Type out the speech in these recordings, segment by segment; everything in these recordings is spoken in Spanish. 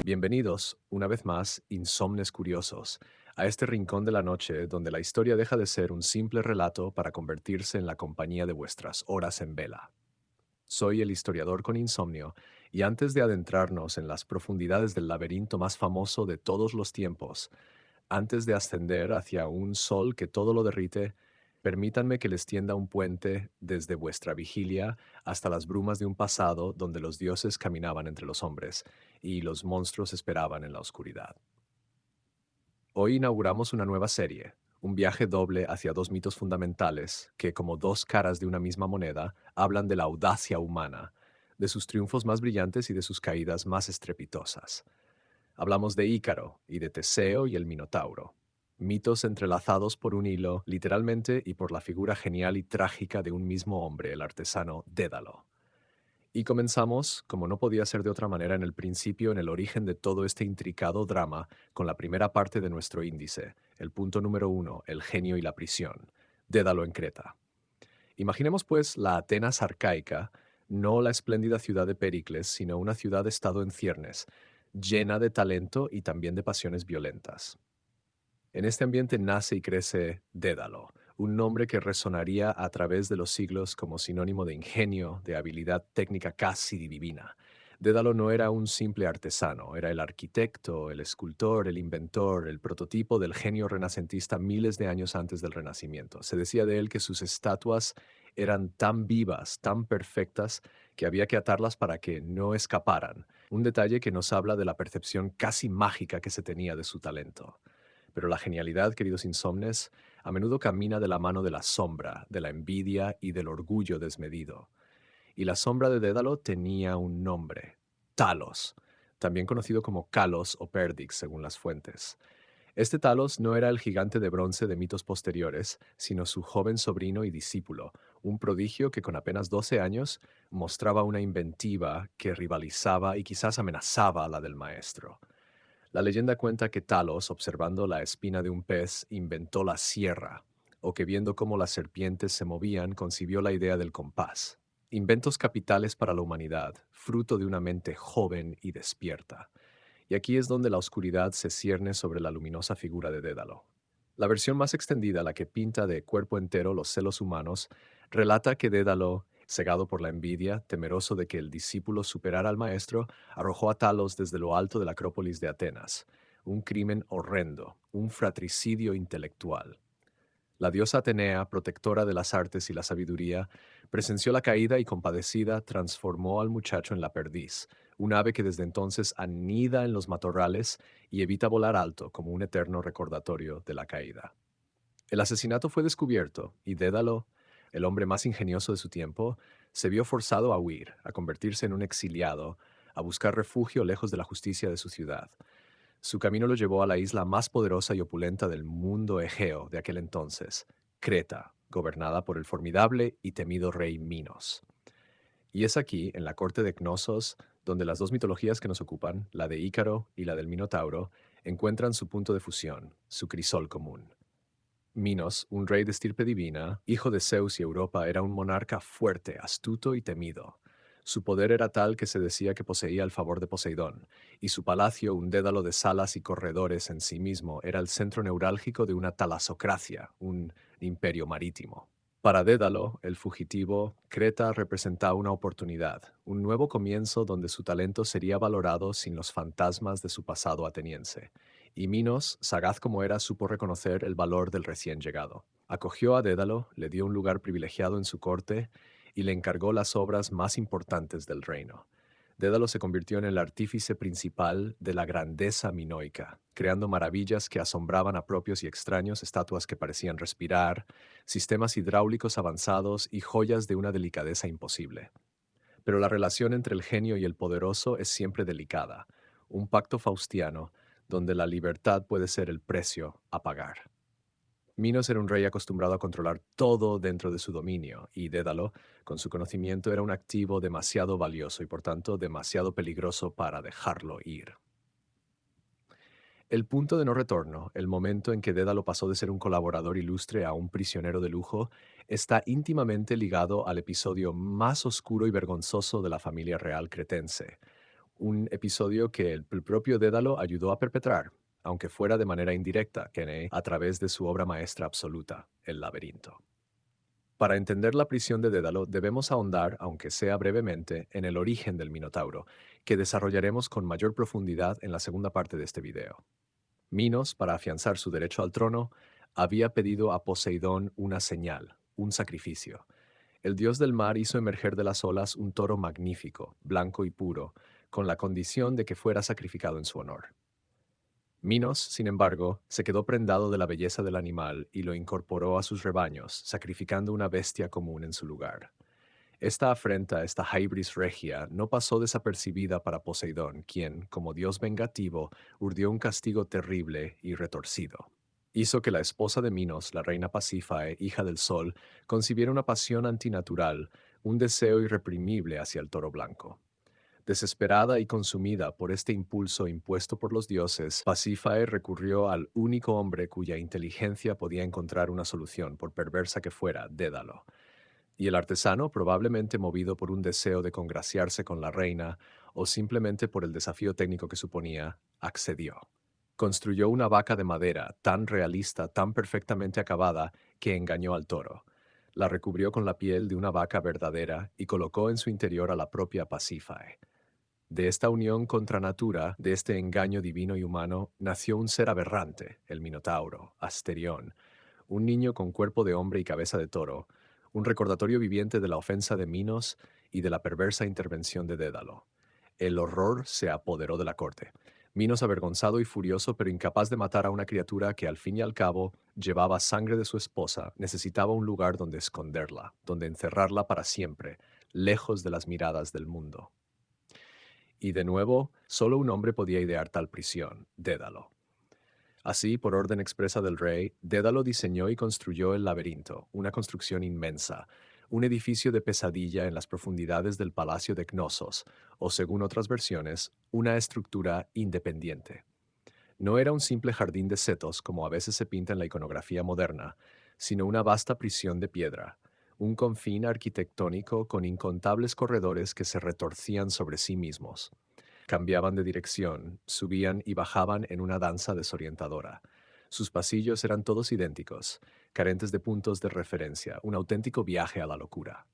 Bienvenidos, una vez más, insomnes curiosos, a este rincón de la noche donde la historia deja de ser un simple relato para convertirse en la compañía de vuestras horas en vela. Soy el historiador con insomnio, y antes de adentrarnos en las profundidades del laberinto más famoso de todos los tiempos, antes de ascender hacia un sol que todo lo derrite, permítanme que les tienda un puente desde vuestra vigilia hasta las brumas de un pasado donde los dioses caminaban entre los hombres y los monstruos esperaban en la oscuridad. Hoy inauguramos una nueva serie, un viaje doble hacia dos mitos fundamentales que, como dos caras de una misma moneda, hablan de la audacia humana, de sus triunfos más brillantes y de sus caídas más estrepitosas. Hablamos de Ícaro y de Teseo y el Minotauro, mitos entrelazados por un hilo, literalmente, y por la figura genial y trágica de un mismo hombre, el artesano Dédalo. Y comenzamos, como no podía ser de otra manera en el principio, en el origen de todo este intricado drama, con la primera parte de nuestro índice, el punto número 1, el genio y la prisión, Dédalo en Creta. Imaginemos pues la Atenas arcaica, no la espléndida ciudad de Pericles, sino una ciudad-estado en ciernes, llena de talento y también de pasiones violentas. En este ambiente nace y crece Dédalo, un nombre que resonaría a través de los siglos como sinónimo de ingenio, de habilidad técnica casi divina. Dédalo no era un simple artesano, era el arquitecto, el escultor, el inventor, el prototipo del genio renacentista miles de años antes del Renacimiento. Se decía de él que sus estatuas eran tan vivas, tan perfectas, que había que atarlas para que no escaparan, un detalle que nos habla de la percepción casi mágica que se tenía de su talento. Pero la genialidad, queridos insomnes, a menudo camina de la mano de la sombra, de la envidia y del orgullo desmedido. Y la sombra de Dédalo tenía un nombre, Talos, también conocido como Kalos o Perdix según las fuentes. Este Talos no era el gigante de bronce de mitos posteriores, sino su joven sobrino y discípulo, un prodigio que con apenas 12 años mostraba una inventiva que rivalizaba y quizás amenazaba a la del maestro. La leyenda cuenta que Talos, observando la espina de un pez, inventó la sierra, o que viendo cómo las serpientes se movían, concibió la idea del compás. Inventos capitales para la humanidad, fruto de una mente joven y despierta. Y aquí es donde la oscuridad se cierne sobre la luminosa figura de Dédalo. La versión más extendida, la que pinta de cuerpo entero los celos humanos, relata que Dédalo, cegado por la envidia, temeroso de que el discípulo superara al maestro, arrojó a Talos desde lo alto de la Acrópolis de Atenas, un crimen horrendo, un fratricidio intelectual. La diosa Atenea, protectora de las artes y la sabiduría, presenció la caída y compadecida transformó al muchacho en la perdiz, un ave que desde entonces anida en los matorrales y evita volar alto como un eterno recordatorio de la caída. El asesinato fue descubierto y Dédalo, el hombre más ingenioso de su tiempo, se vio forzado a huir, a convertirse en un exiliado, a buscar refugio lejos de la justicia de su ciudad. Su camino lo llevó a la isla más poderosa y opulenta del mundo egeo de aquel entonces, Creta, gobernada por el formidable y temido rey Minos. Y es aquí, en la corte de Cnosos, donde las dos mitologías que nos ocupan, la de Ícaro y la del Minotauro, encuentran su punto de fusión, su crisol común. Minos, un rey de estirpe divina, hijo de Zeus y Europa, era un monarca fuerte, astuto y temido. Su poder era tal que se decía que poseía el favor de Poseidón, y su palacio, un dédalo de salas y corredores en sí mismo, era el centro neurálgico de una talasocracia, un imperio marítimo. Para Dédalo, el fugitivo, Creta representaba una oportunidad, un nuevo comienzo donde su talento sería valorado sin los fantasmas de su pasado ateniense. Y Minos, sagaz como era, supo reconocer el valor del recién llegado. Acogió a Dédalo, le dio un lugar privilegiado en su corte y le encargó las obras más importantes del reino. Dédalo se convirtió en el artífice principal de la grandeza minoica, creando maravillas que asombraban a propios y extraños, estatuas que parecían respirar, sistemas hidráulicos avanzados y joyas de una delicadeza imposible. Pero la relación entre el genio y el poderoso es siempre delicada, un pacto faustiano donde la libertad puede ser el precio a pagar. Minos era un rey acostumbrado a controlar todo dentro de su dominio, y Dédalo, con su conocimiento, era un activo demasiado valioso y por tanto demasiado peligroso para dejarlo ir. El punto de no retorno, el momento en que Dédalo pasó de ser un colaborador ilustre a un prisionero de lujo, está íntimamente ligado al episodio más oscuro y vergonzoso de la familia real cretense, un episodio que el propio Dédalo ayudó a perpetrar, aunque fuera de manera indirecta, a través de su obra maestra absoluta, El laberinto. Para entender la prisión de Dédalo, debemos ahondar, aunque sea brevemente, en el origen del Minotauro, que desarrollaremos con mayor profundidad en la segunda parte de este video. Minos, para afianzar su derecho al trono, había pedido a Poseidón una señal, un sacrificio. El dios del mar hizo emerger de las olas un toro magnífico, blanco y puro, con la condición de que fuera sacrificado en su honor. Minos, sin embargo, se quedó prendado de la belleza del animal y lo incorporó a sus rebaños, sacrificando una bestia común en su lugar. Esta afrenta, esta hybris regia, no pasó desapercibida para Poseidón, quien, como dios vengativo, urdió un castigo terrible y retorcido. Hizo que la esposa de Minos, la reina Pasífae, hija del sol, concibiera una pasión antinatural, un deseo irreprimible hacia el toro blanco. Desesperada y consumida por este impulso impuesto por los dioses, Pasífae recurrió al único hombre cuya inteligencia podía encontrar una solución, por perversa que fuera, Dédalo. Y el artesano, probablemente movido por un deseo de congraciarse con la reina o simplemente por el desafío técnico que suponía, accedió. Construyó una vaca de madera tan realista, tan perfectamente acabada, que engañó al toro. La recubrió con la piel de una vaca verdadera y colocó en su interior a la propia Pasífae. De esta unión contra natura, de este engaño divino y humano, nació un ser aberrante, el Minotauro, Asterión, un niño con cuerpo de hombre y cabeza de toro, un recordatorio viviente de la ofensa de Minos y de la perversa intervención de Dédalo. El horror se apoderó de la corte. Minos, avergonzado y furioso, pero incapaz de matar a una criatura que al fin y al cabo llevaba sangre de su esposa, necesitaba un lugar donde esconderla, donde encerrarla para siempre, lejos de las miradas del mundo. Y de nuevo, solo un hombre podía idear tal prisión, Dédalo. Así, por orden expresa del rey, Dédalo diseñó y construyó el laberinto, una construcción inmensa, un edificio de pesadilla en las profundidades del palacio de Cnosos, o según otras versiones, una estructura independiente. No era un simple jardín de setos como a veces se pinta en la iconografía moderna, sino una vasta prisión de piedra, un confín arquitectónico con incontables corredores que se retorcían sobre sí mismos. Cambiaban de dirección, subían y bajaban en una danza desorientadora. Sus pasillos eran todos idénticos, carentes de puntos de referencia, un auténtico viaje a la locura.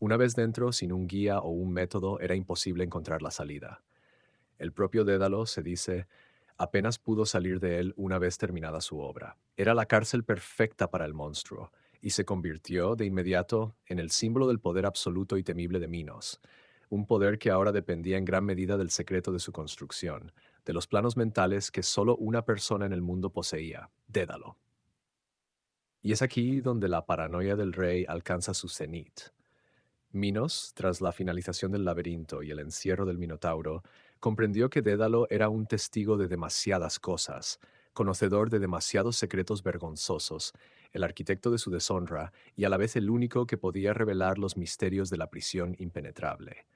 Una vez dentro, sin un guía o un método, era imposible encontrar la salida. El propio Dédalo, se dice, apenas pudo salir de él una vez terminada su obra. Era la cárcel perfecta para el monstruo, y se convirtió de inmediato en el símbolo del poder absoluto y temible de Minos, un poder que ahora dependía en gran medida del secreto de su construcción, de los planos mentales que solo una persona en el mundo poseía, Dédalo. Y es aquí donde la paranoia del rey alcanza su cenit. Minos, tras la finalización del laberinto y el encierro del Minotauro, comprendió que Dédalo era un testigo de demasiadas cosas, conocedor de demasiados secretos vergonzosos, el arquitecto de su deshonra y a la vez el único que podía revelar los misterios de la prisión impenetrable.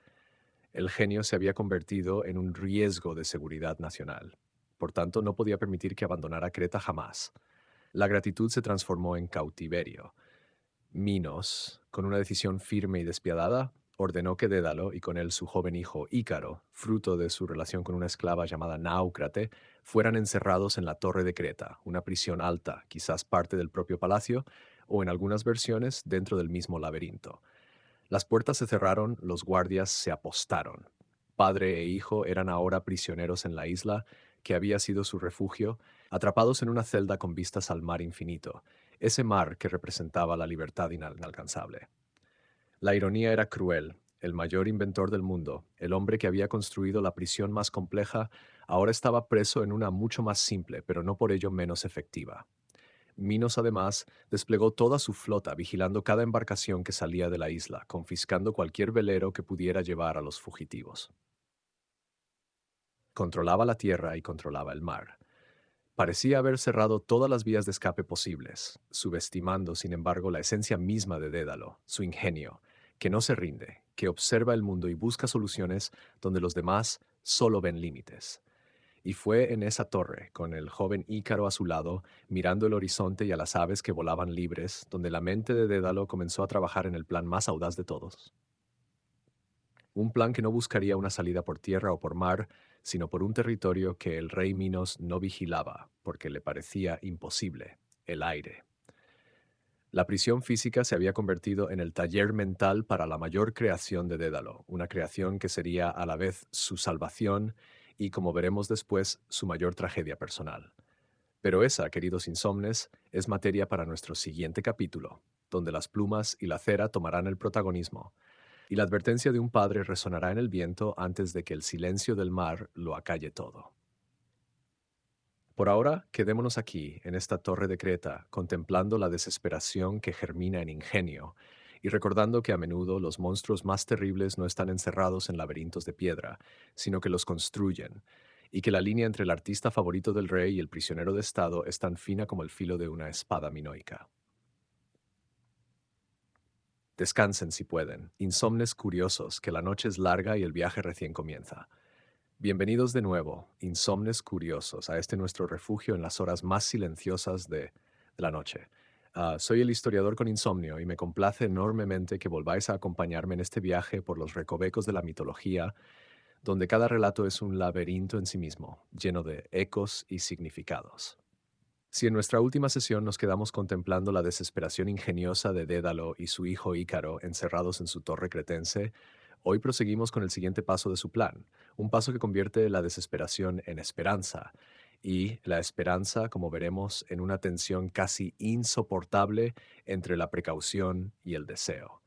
El genio se había convertido en un riesgo de seguridad nacional. Por tanto, no podía permitir que abandonara Creta jamás. La gratitud se transformó en cautiverio. Minos, con una decisión firme y despiadada, ordenó que Dédalo y con él su joven hijo Ícaro, fruto de su relación con una esclava llamada Náucrate, fueran encerrados en la Torre de Creta, una prisión alta, quizás parte del propio palacio, o en algunas versiones dentro del mismo laberinto. Las puertas se cerraron, los guardias se apostaron. Padre e hijo eran ahora prisioneros en la isla, que había sido su refugio, atrapados en una celda con vistas al mar infinito, ese mar que representaba la libertad inalcanzable. La ironía era cruel. El mayor inventor del mundo, el hombre que había construido la prisión más compleja, ahora estaba preso en una mucho más simple, pero no por ello menos efectiva. Minos, además, desplegó toda su flota vigilando cada embarcación que salía de la isla, confiscando cualquier velero que pudiera llevar a los fugitivos. Controlaba la tierra y controlaba el mar. Parecía haber cerrado todas las vías de escape posibles, subestimando, sin embargo, la esencia misma de Dédalo, su ingenio, que no se rinde, que observa el mundo y busca soluciones donde los demás solo ven límites. Y fue en esa torre, con el joven Ícaro a su lado, mirando el horizonte y a las aves que volaban libres, donde la mente de Dédalo comenzó a trabajar en el plan más audaz de todos. Un plan que no buscaría una salida por tierra o por mar, sino por un territorio que el rey Minos no vigilaba, porque le parecía imposible, el aire. La prisión física se había convertido en el taller mental para la mayor creación de Dédalo, una creación que sería a la vez su salvación y, como veremos después, su mayor tragedia personal. Pero esa, queridos insomnes, es materia para nuestro siguiente capítulo, donde las plumas y la cera tomarán el protagonismo, y la advertencia de un padre resonará en el viento antes de que el silencio del mar lo acalle todo. Por ahora, quedémonos aquí, en esta torre de Creta, contemplando la desesperación que germina en ingenio, y recordando que a menudo los monstruos más terribles no están encerrados en laberintos de piedra, sino que los construyen, y que la línea entre el artista favorito del rey y el prisionero de Estado es tan fina como el filo de una espada minoica. Descansen si pueden, insomnes curiosos, que la noche es larga y el viaje recién comienza. Bienvenidos de nuevo, insomnes curiosos, a este nuestro refugio en las horas más silenciosas de la noche. Soy el historiador con insomnio y me complace enormemente que volváis a acompañarme en este viaje por los recovecos de la mitología, donde cada relato es un laberinto en sí mismo, lleno de ecos y significados. Si en nuestra última sesión nos quedamos contemplando la desesperación ingeniosa de Dédalo y su hijo Ícaro encerrados en su torre cretense, hoy proseguimos con el siguiente paso de su plan, un paso que convierte la desesperación en esperanza y la esperanza, como veremos, en una tensión casi insoportable entre la precaución y el deseo.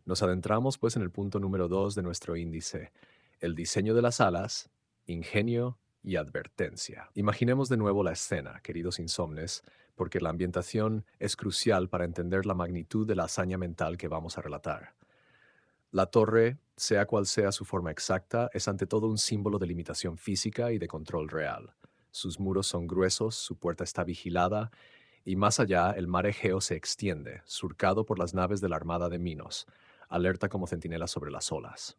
Nos adentramos pues en el punto número 2 de nuestro índice, el diseño de las alas, ingenio y advertencia. Imaginemos de nuevo la escena, queridos insomnes, porque la ambientación es crucial para entender la magnitud de la hazaña mental que vamos a relatar. La torre, sea cual sea su forma exacta, es ante todo un símbolo de limitación física y de control real. Sus muros son gruesos, su puerta está vigilada, y más allá el mar Egeo se extiende, surcado por las naves de la Armada de Minos, alerta como centinela sobre las olas.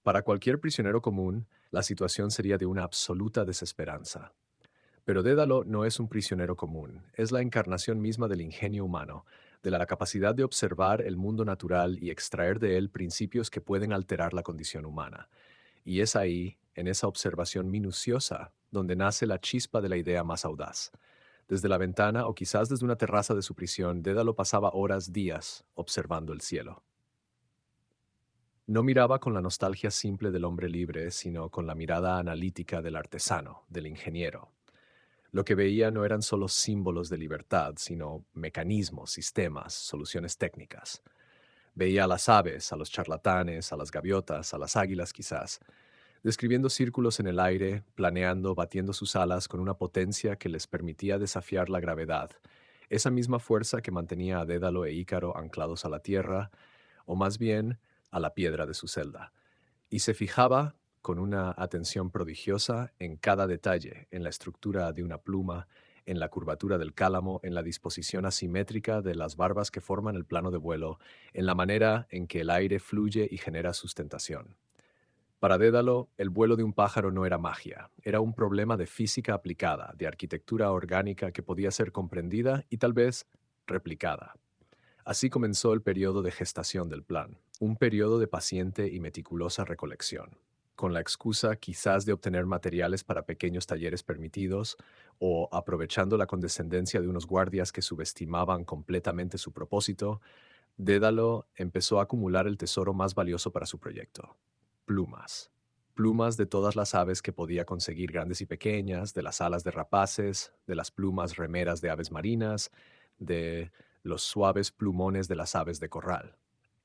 Para cualquier prisionero común, la situación sería de una absoluta desesperanza. Pero Dédalo no es un prisionero común, es la encarnación misma del ingenio humano, de la capacidad de observar el mundo natural y extraer de él principios que pueden alterar la condición humana. Y es ahí, en esa observación minuciosa, donde nace la chispa de la idea más audaz. Desde la ventana o quizás desde una terraza de su prisión, Dédalo pasaba horas, días, observando el cielo. No miraba con la nostalgia simple del hombre libre, sino con la mirada analítica del artesano, del ingeniero. Lo que veía no eran solo símbolos de libertad, sino mecanismos, sistemas, soluciones técnicas. Veía a las aves, a los charlatanes, a las gaviotas, a las águilas quizás, describiendo círculos en el aire, planeando, batiendo sus alas con una potencia que les permitía desafiar la gravedad, esa misma fuerza que mantenía a Dédalo e Ícaro anclados a la tierra, o más bien a la piedra de su celda, y se fijaba con una atención prodigiosa en cada detalle, en la estructura de una pluma, en la curvatura del cálamo, en la disposición asimétrica de las barbas que forman el plano de vuelo, en la manera en que el aire fluye y genera sustentación. Para Dédalo, el vuelo de un pájaro no era magia, era un problema de física aplicada, de arquitectura orgánica que podía ser comprendida y tal vez replicada. Así comenzó el periodo de gestación del plan, un periodo de paciente y meticulosa recolección, con la excusa quizás de obtener materiales para pequeños talleres permitidos o aprovechando la condescendencia de unos guardias que subestimaban completamente su propósito. Dédalo empezó a acumular el tesoro más valioso para su proyecto: plumas. Plumas de todas las aves que podía conseguir, grandes y pequeñas, de las alas de rapaces, de las plumas remeras de aves marinas, de los suaves plumones de las aves de corral.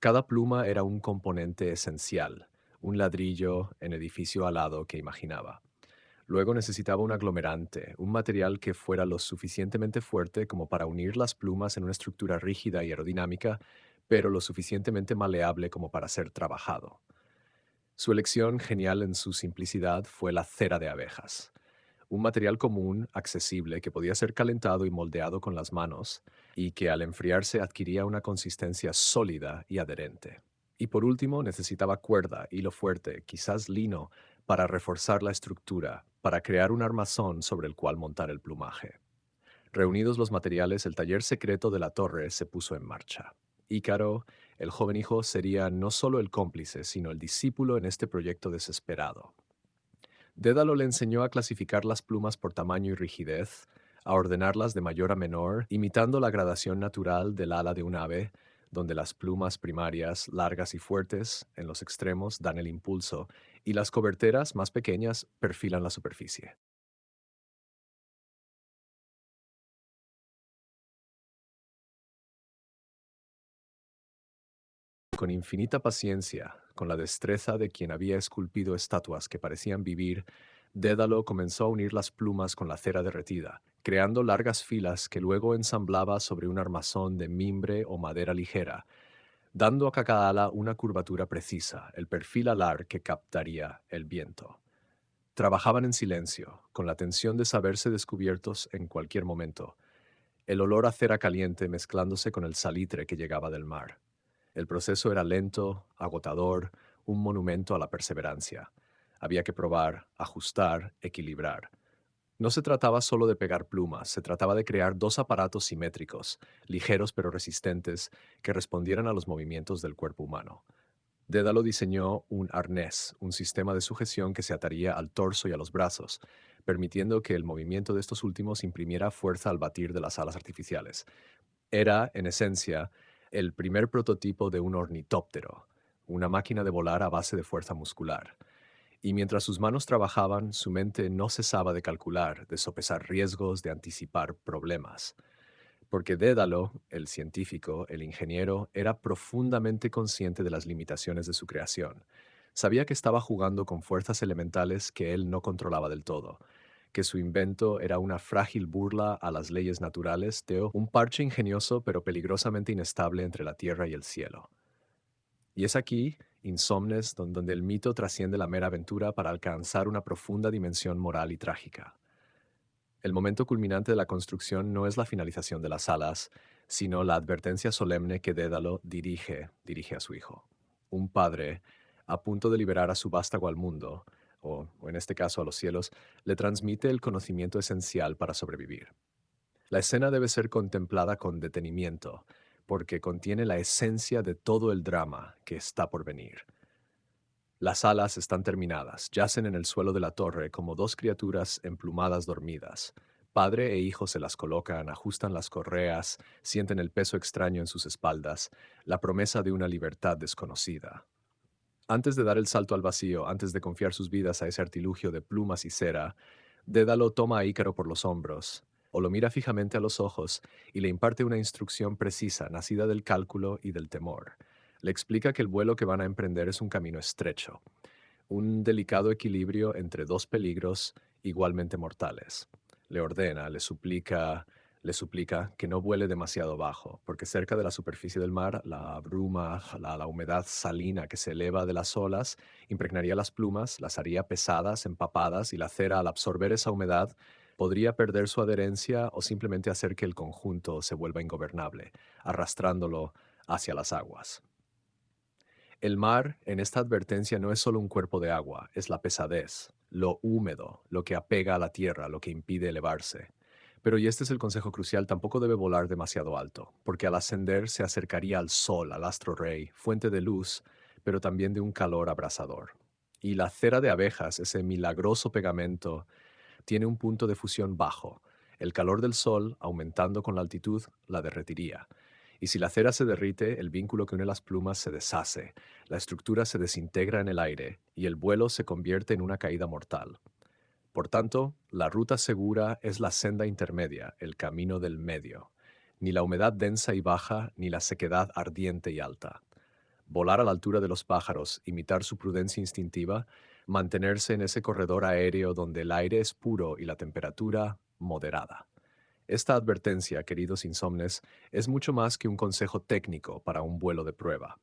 Cada pluma era un componente esencial, un ladrillo en edificio alado que imaginaba. Luego necesitaba un aglomerante, un material que fuera lo suficientemente fuerte como para unir las plumas en una estructura rígida y aerodinámica, pero lo suficientemente maleable como para ser trabajado. Su elección, genial en su simplicidad, fue la cera de abejas, un material común, accesible, que podía ser calentado y moldeado con las manos, y que al enfriarse adquiría una consistencia sólida y adherente. Y por último, necesitaba cuerda, hilo fuerte, quizás lino, para reforzar la estructura, para crear un armazón sobre el cual montar el plumaje. Reunidos los materiales, el taller secreto de la torre se puso en marcha. Ícaro, el joven hijo, sería no solo el cómplice, sino el discípulo en este proyecto desesperado. Dédalo le enseñó a clasificar las plumas por tamaño y rigidez, a ordenarlas de mayor a menor, imitando la gradación natural del ala de un ave, donde las plumas primarias, largas y fuertes, en los extremos dan el impulso, y las coberteras, más pequeñas, perfilan la superficie. Con infinita paciencia, con la destreza de quien había esculpido estatuas que parecían vivir, Dédalo comenzó a unir las plumas con la cera derretida, creando largas filas que luego ensamblaba sobre un armazón de mimbre o madera ligera, dando a cada ala una curvatura precisa, el perfil alar que captaría el viento. Trabajaban en silencio, con la tensión de saberse descubiertos en cualquier momento, el olor a cera caliente mezclándose con el salitre que llegaba del mar. El proceso era lento, agotador, un monumento a la perseverancia. Había que probar, ajustar, equilibrar. No se trataba solo de pegar plumas, se trataba de crear dos aparatos simétricos, ligeros pero resistentes, que respondieran a los movimientos del cuerpo humano. Dédalo diseñó un arnés, un sistema de sujeción que se ataría al torso y a los brazos, permitiendo que el movimiento de estos últimos imprimiera fuerza al batir de las alas artificiales. Era, en esencia, el primer prototipo de un ornitóptero, una máquina de volar a base de fuerza muscular. Y mientras sus manos trabajaban, su mente no cesaba de calcular, de sopesar riesgos, de anticipar problemas. Porque Dédalo, el científico, el ingeniero, era profundamente consciente de las limitaciones de su creación. Sabía que estaba jugando con fuerzas elementales que él no controlaba del todo, que su invento era una frágil burla a las leyes naturales, un parche ingenioso pero peligrosamente inestable entre la tierra y el cielo. Y es aquí, Insomnes, donde el mito trasciende la mera aventura para alcanzar una profunda dimensión moral y trágica. El momento culminante de la construcción no es la finalización de las alas, sino la advertencia solemne que Dédalo dirige a su hijo. Un padre, a punto de liberar a su vástago al mundo, o en este caso a los cielos, le transmite el conocimiento esencial para sobrevivir. La escena debe ser contemplada con detenimiento, porque contiene la esencia de todo el drama que está por venir. Las alas están terminadas, yacen en el suelo de la torre como dos criaturas emplumadas dormidas. Padre e hijo se las colocan, ajustan las correas, sienten el peso extraño en sus espaldas, la promesa de una libertad desconocida. Antes de dar el salto al vacío, antes de confiar sus vidas a ese artilugio de plumas y cera, Dédalo toma a Ícaro por los hombros, o lo mira fijamente a los ojos y le imparte una instrucción precisa, nacida del cálculo y del temor. Le explica que el vuelo que van a emprender es un camino estrecho, un delicado equilibrio entre dos peligros igualmente mortales. Le ordena, le suplica que no vuele demasiado bajo, porque cerca de la superficie del mar, la bruma, la humedad salina que se eleva de las olas, impregnaría las plumas, las haría pesadas, empapadas, y la cera, al absorber esa humedad, podría perder su adherencia o simplemente hacer que el conjunto se vuelva ingobernable, arrastrándolo hacia las aguas. El mar, en esta advertencia, no es solo un cuerpo de agua, es la pesadez, lo húmedo, lo que apega a la tierra, lo que impide elevarse. Pero, y este es el consejo crucial, tampoco debe volar demasiado alto, porque al ascender se acercaría al sol, al astro rey, fuente de luz, pero también de un calor abrasador. Y la cera de abejas, ese milagroso pegamento, tiene un punto de fusión bajo. El calor del sol, aumentando con la altitud, la derretiría. Y si la cera se derrite, el vínculo que une las plumas se deshace, la estructura se desintegra en el aire y el vuelo se convierte en una caída mortal. Por tanto, la ruta segura es la senda intermedia, el camino del medio. Ni la humedad densa y baja, ni la sequedad ardiente y alta. Volar a la altura de los pájaros, imitar su prudencia instintiva, mantenerse en ese corredor aéreo donde el aire es puro y la temperatura moderada. Esta advertencia, queridos insomnes, es mucho más que un consejo técnico para un vuelo de prueba.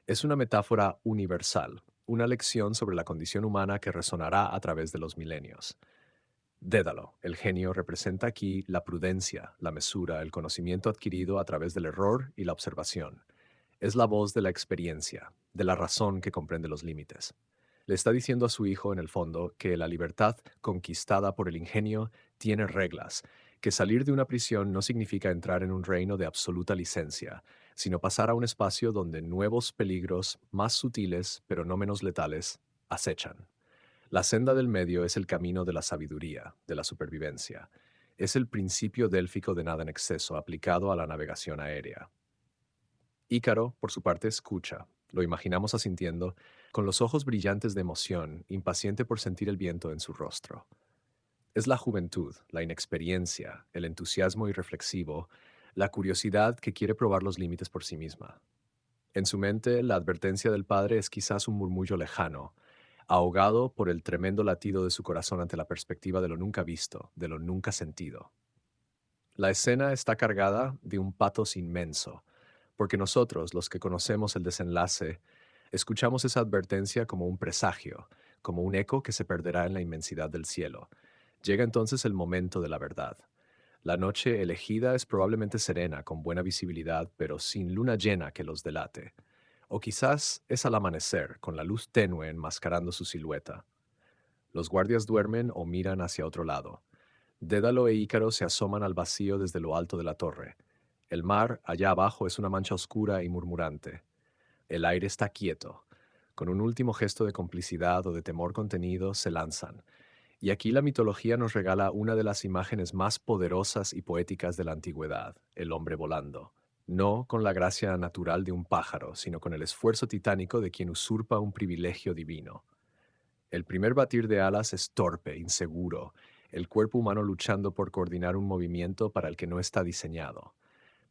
Es una metáfora universal, una lección sobre la condición humana que resonará a través de los milenios. Dédalo, el genio, representa aquí la prudencia, la mesura, el conocimiento adquirido a través del error y la observación. Es la voz de la experiencia, de la razón que comprende los límites. Le está diciendo a su hijo, en el fondo, que la libertad conquistada por el ingenio tiene reglas, que salir de una prisión no significa entrar en un reino de absoluta licencia, sino pasar a un espacio donde nuevos peligros, más sutiles, pero no menos letales, acechan. La senda del medio es el camino de la sabiduría, de la supervivencia. Es el principio délfico de nada en exceso aplicado a la navegación aérea. Ícaro, por su parte, escucha. Lo imaginamos asintiendo, con los ojos brillantes de emoción, impaciente por sentir el viento en su rostro. Es la juventud, la inexperiencia, el entusiasmo irreflexivo, la curiosidad que quiere probar los límites por sí misma. En su mente, la advertencia del padre es quizás un murmullo lejano, ahogado por el tremendo latido de su corazón ante la perspectiva de lo nunca visto, de lo nunca sentido. La escena está cargada de un patos inmenso, porque nosotros, los que conocemos el desenlace, escuchamos esa advertencia como un presagio, como un eco que se perderá en la inmensidad del cielo. Llega entonces el momento de la verdad. La noche elegida es probablemente serena, con buena visibilidad, pero sin luna llena que los delate. O quizás es al amanecer, con la luz tenue enmascarando su silueta. Los guardias duermen o miran hacia otro lado. Dédalo e Ícaro se asoman al vacío desde lo alto de la torre. El mar, allá abajo, es una mancha oscura y murmurante. El aire está quieto. Con un último gesto de complicidad o de temor contenido, se lanzan. Y aquí la mitología nos regala una de las imágenes más poderosas y poéticas de la antigüedad, el hombre volando. No con la gracia natural de un pájaro, sino con el esfuerzo titánico de quien usurpa un privilegio divino. El primer batir de alas es torpe, inseguro, el cuerpo humano luchando por coordinar un movimiento para el que no está diseñado.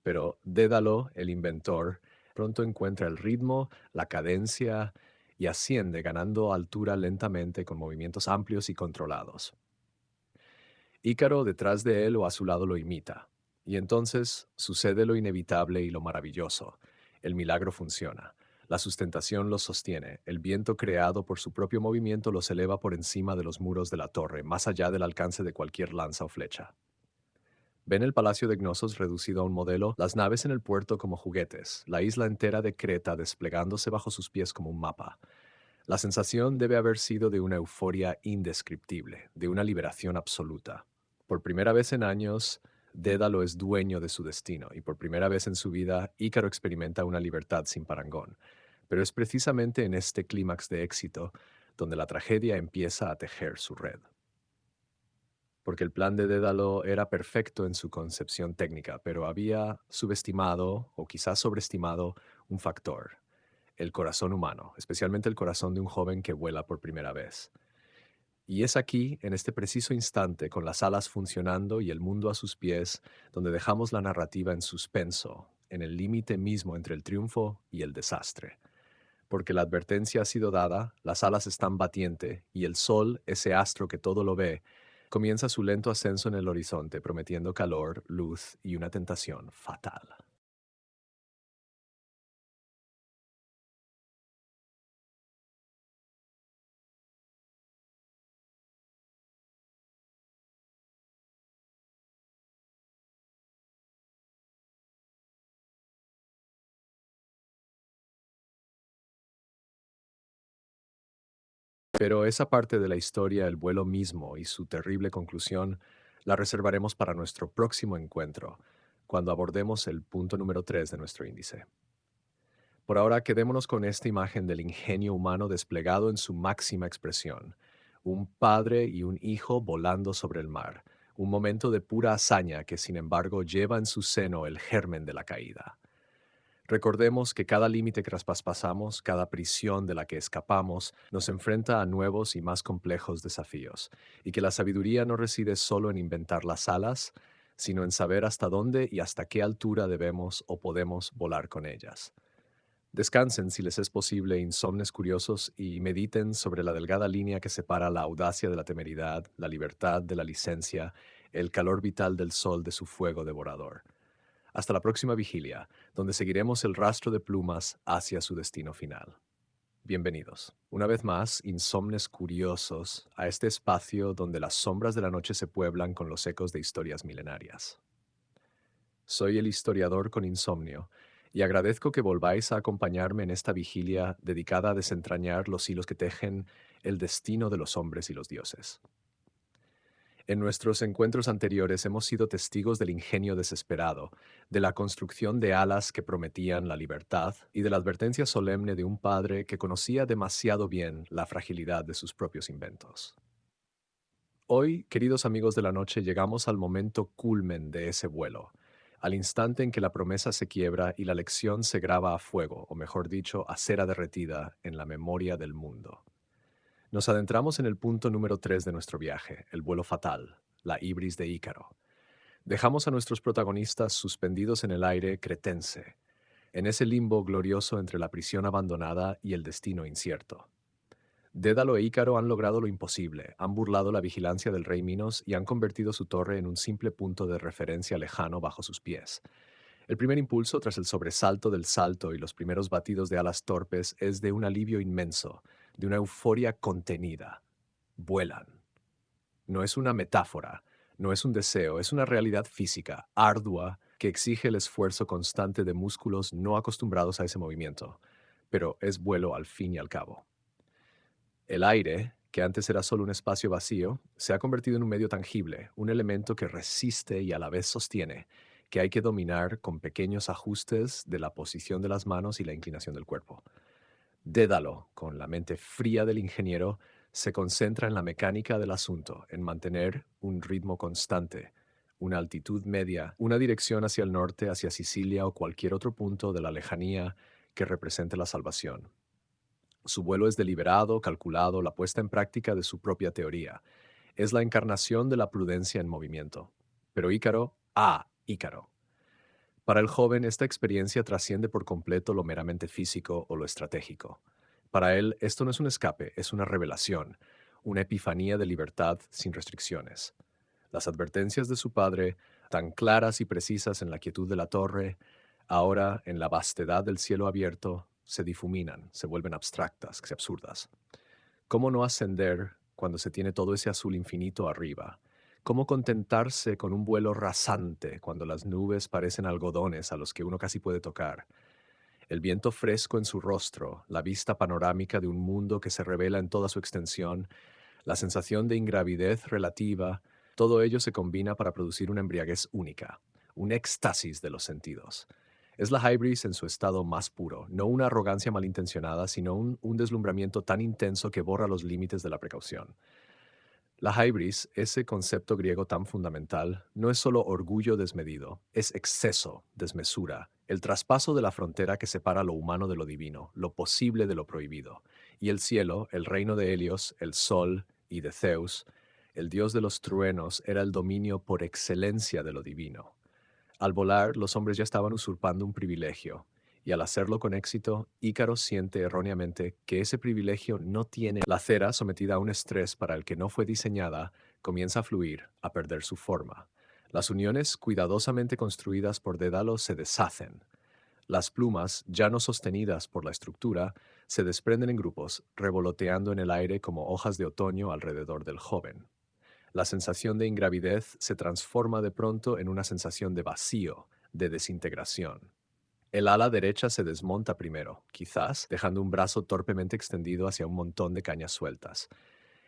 Pero Dédalo, el inventor, pronto encuentra el ritmo, la cadencia y asciende ganando altura lentamente con movimientos amplios y controlados. Ícaro detrás de él o a su lado lo imita. Y entonces sucede lo inevitable y lo maravilloso. El milagro funciona. La sustentación los sostiene. El viento creado por su propio movimiento los eleva por encima de los muros de la torre, más allá del alcance de cualquier lanza o flecha. Ven el palacio de Gnosos reducido a un modelo, las naves en el puerto como juguetes, la isla entera de Creta desplegándose bajo sus pies como un mapa. La sensación debe haber sido de una euforia indescriptible, de una liberación absoluta. Por primera vez en años, Dédalo es dueño de su destino y por primera vez en su vida, Ícaro experimenta una libertad sin parangón. Pero es precisamente en este clímax de éxito donde la tragedia empieza a tejer su red. Porque el plan de Dédalo era perfecto en su concepción técnica, pero había subestimado o quizás sobreestimado un factor, el corazón humano, especialmente el corazón de un joven que vuela por primera vez. Y es aquí, en este preciso instante, con las alas funcionando y el mundo a sus pies, donde dejamos la narrativa en suspenso, en el límite mismo entre el triunfo y el desastre. Porque la advertencia ha sido dada, las alas están batiente, y el sol, ese astro que todo lo ve, comienza su lento ascenso en el horizonte, prometiendo calor, luz y una tentación fatal. Pero esa parte de la historia, el vuelo mismo y su terrible conclusión, la reservaremos para nuestro próximo encuentro, cuando abordemos el punto número 3 de nuestro índice. Por ahora, quedémonos con esta imagen del ingenio humano desplegado en su máxima expresión. Un padre y un hijo volando sobre el mar, un momento de pura hazaña que sin embargo lleva en su seno el germen de la caída. Recordemos que cada límite que traspasamos, cada prisión de la que escapamos, nos enfrenta a nuevos y más complejos desafíos, y que la sabiduría no reside solo en inventar las alas, sino en saber hasta dónde y hasta qué altura debemos o podemos volar con ellas. Descansen si les es posible, insomnes curiosos, y mediten sobre la delgada línea que separa la audacia de la temeridad, la libertad de la licencia, el calor vital del sol de su fuego devorador. Hasta la próxima vigilia, donde seguiremos el rastro de plumas hacia su destino final. Bienvenidos, una vez más, insomnes curiosos, a este espacio donde las sombras de la noche se pueblan con los ecos de historias milenarias. Soy el historiador con insomnio, y agradezco que volváis a acompañarme en esta vigilia dedicada a desentrañar los hilos que tejen el destino de los hombres y los dioses. En nuestros encuentros anteriores hemos sido testigos del ingenio desesperado, de la construcción de alas que prometían la libertad y de la advertencia solemne de un padre que conocía demasiado bien la fragilidad de sus propios inventos. Hoy, queridos amigos de la noche, llegamos al momento culmen de ese vuelo, al instante en que la promesa se quiebra y la lección se graba a fuego, o mejor dicho, a cera derretida en la memoria del mundo. Nos adentramos en el punto número 3 de nuestro viaje, el vuelo fatal, la ibris de Ícaro. Dejamos a nuestros protagonistas suspendidos en el aire cretense, en ese limbo glorioso entre la prisión abandonada y el destino incierto. Dédalo e Ícaro han logrado lo imposible, han burlado la vigilancia del rey Minos y han convertido su torre en un simple punto de referencia lejano bajo sus pies. El primer impulso, tras el sobresalto del salto y los primeros batidos de alas torpes, es de un alivio inmenso, de una euforia contenida. Vuelan. No es una metáfora, no es un deseo, es una realidad física, ardua, que exige el esfuerzo constante de músculos no acostumbrados a ese movimiento, pero es vuelo al fin y al cabo. El aire, que antes era solo un espacio vacío, se ha convertido en un medio tangible, un elemento que resiste y a la vez sostiene, que hay que dominar con pequeños ajustes de la posición de las manos y la inclinación del cuerpo. Dédalo, con la mente fría del ingeniero, se concentra en la mecánica del asunto, en mantener un ritmo constante, una altitud media, una dirección hacia el norte, hacia Sicilia o cualquier otro punto de la lejanía que represente la salvación. Su vuelo es deliberado, calculado, la puesta en práctica de su propia teoría. Es la encarnación de la prudencia en movimiento. Pero Ícaro. Para el joven, esta experiencia trasciende por completo lo meramente físico o lo estratégico. Para él, esto no es un escape, es una revelación, una epifanía de libertad sin restricciones. Las advertencias de su padre, tan claras y precisas en la quietud de la torre, ahora, en la vastedad del cielo abierto, se difuminan, se vuelven abstractas, absurdas. ¿Cómo no ascender cuando se tiene todo ese azul infinito arriba? ¿Cómo contentarse con un vuelo rasante cuando las nubes parecen algodones a los que uno casi puede tocar? El viento fresco en su rostro, la vista panorámica de un mundo que se revela en toda su extensión, la sensación de ingravidez relativa, todo ello se combina para producir una embriaguez única, un éxtasis de los sentidos. Es la hybris en su estado más puro, no una arrogancia malintencionada, sino un deslumbramiento tan intenso que borra los límites de la precaución. La hybris, ese concepto griego tan fundamental, no es solo orgullo desmedido, es exceso, desmesura, el traspaso de la frontera que separa lo humano de lo divino, lo posible de lo prohibido. Y el cielo, el reino de Helios, el sol y de Zeus, el dios de los truenos, era el dominio por excelencia de lo divino. Al volar, los hombres ya estaban usurpando un privilegio, y al hacerlo con éxito, Ícaro siente erróneamente que ese privilegio no tiene. La cera, sometida a un estrés para el que no fue diseñada, comienza a fluir, a perder su forma. Las uniones cuidadosamente construidas por Dédalo se deshacen. Las plumas, ya no sostenidas por la estructura, se desprenden en grupos, revoloteando en el aire como hojas de otoño alrededor del joven. La sensación de ingravidez se transforma de pronto en una sensación de vacío, de desintegración. El ala derecha se desmonta primero, quizás dejando un brazo torpemente extendido hacia un montón de cañas sueltas.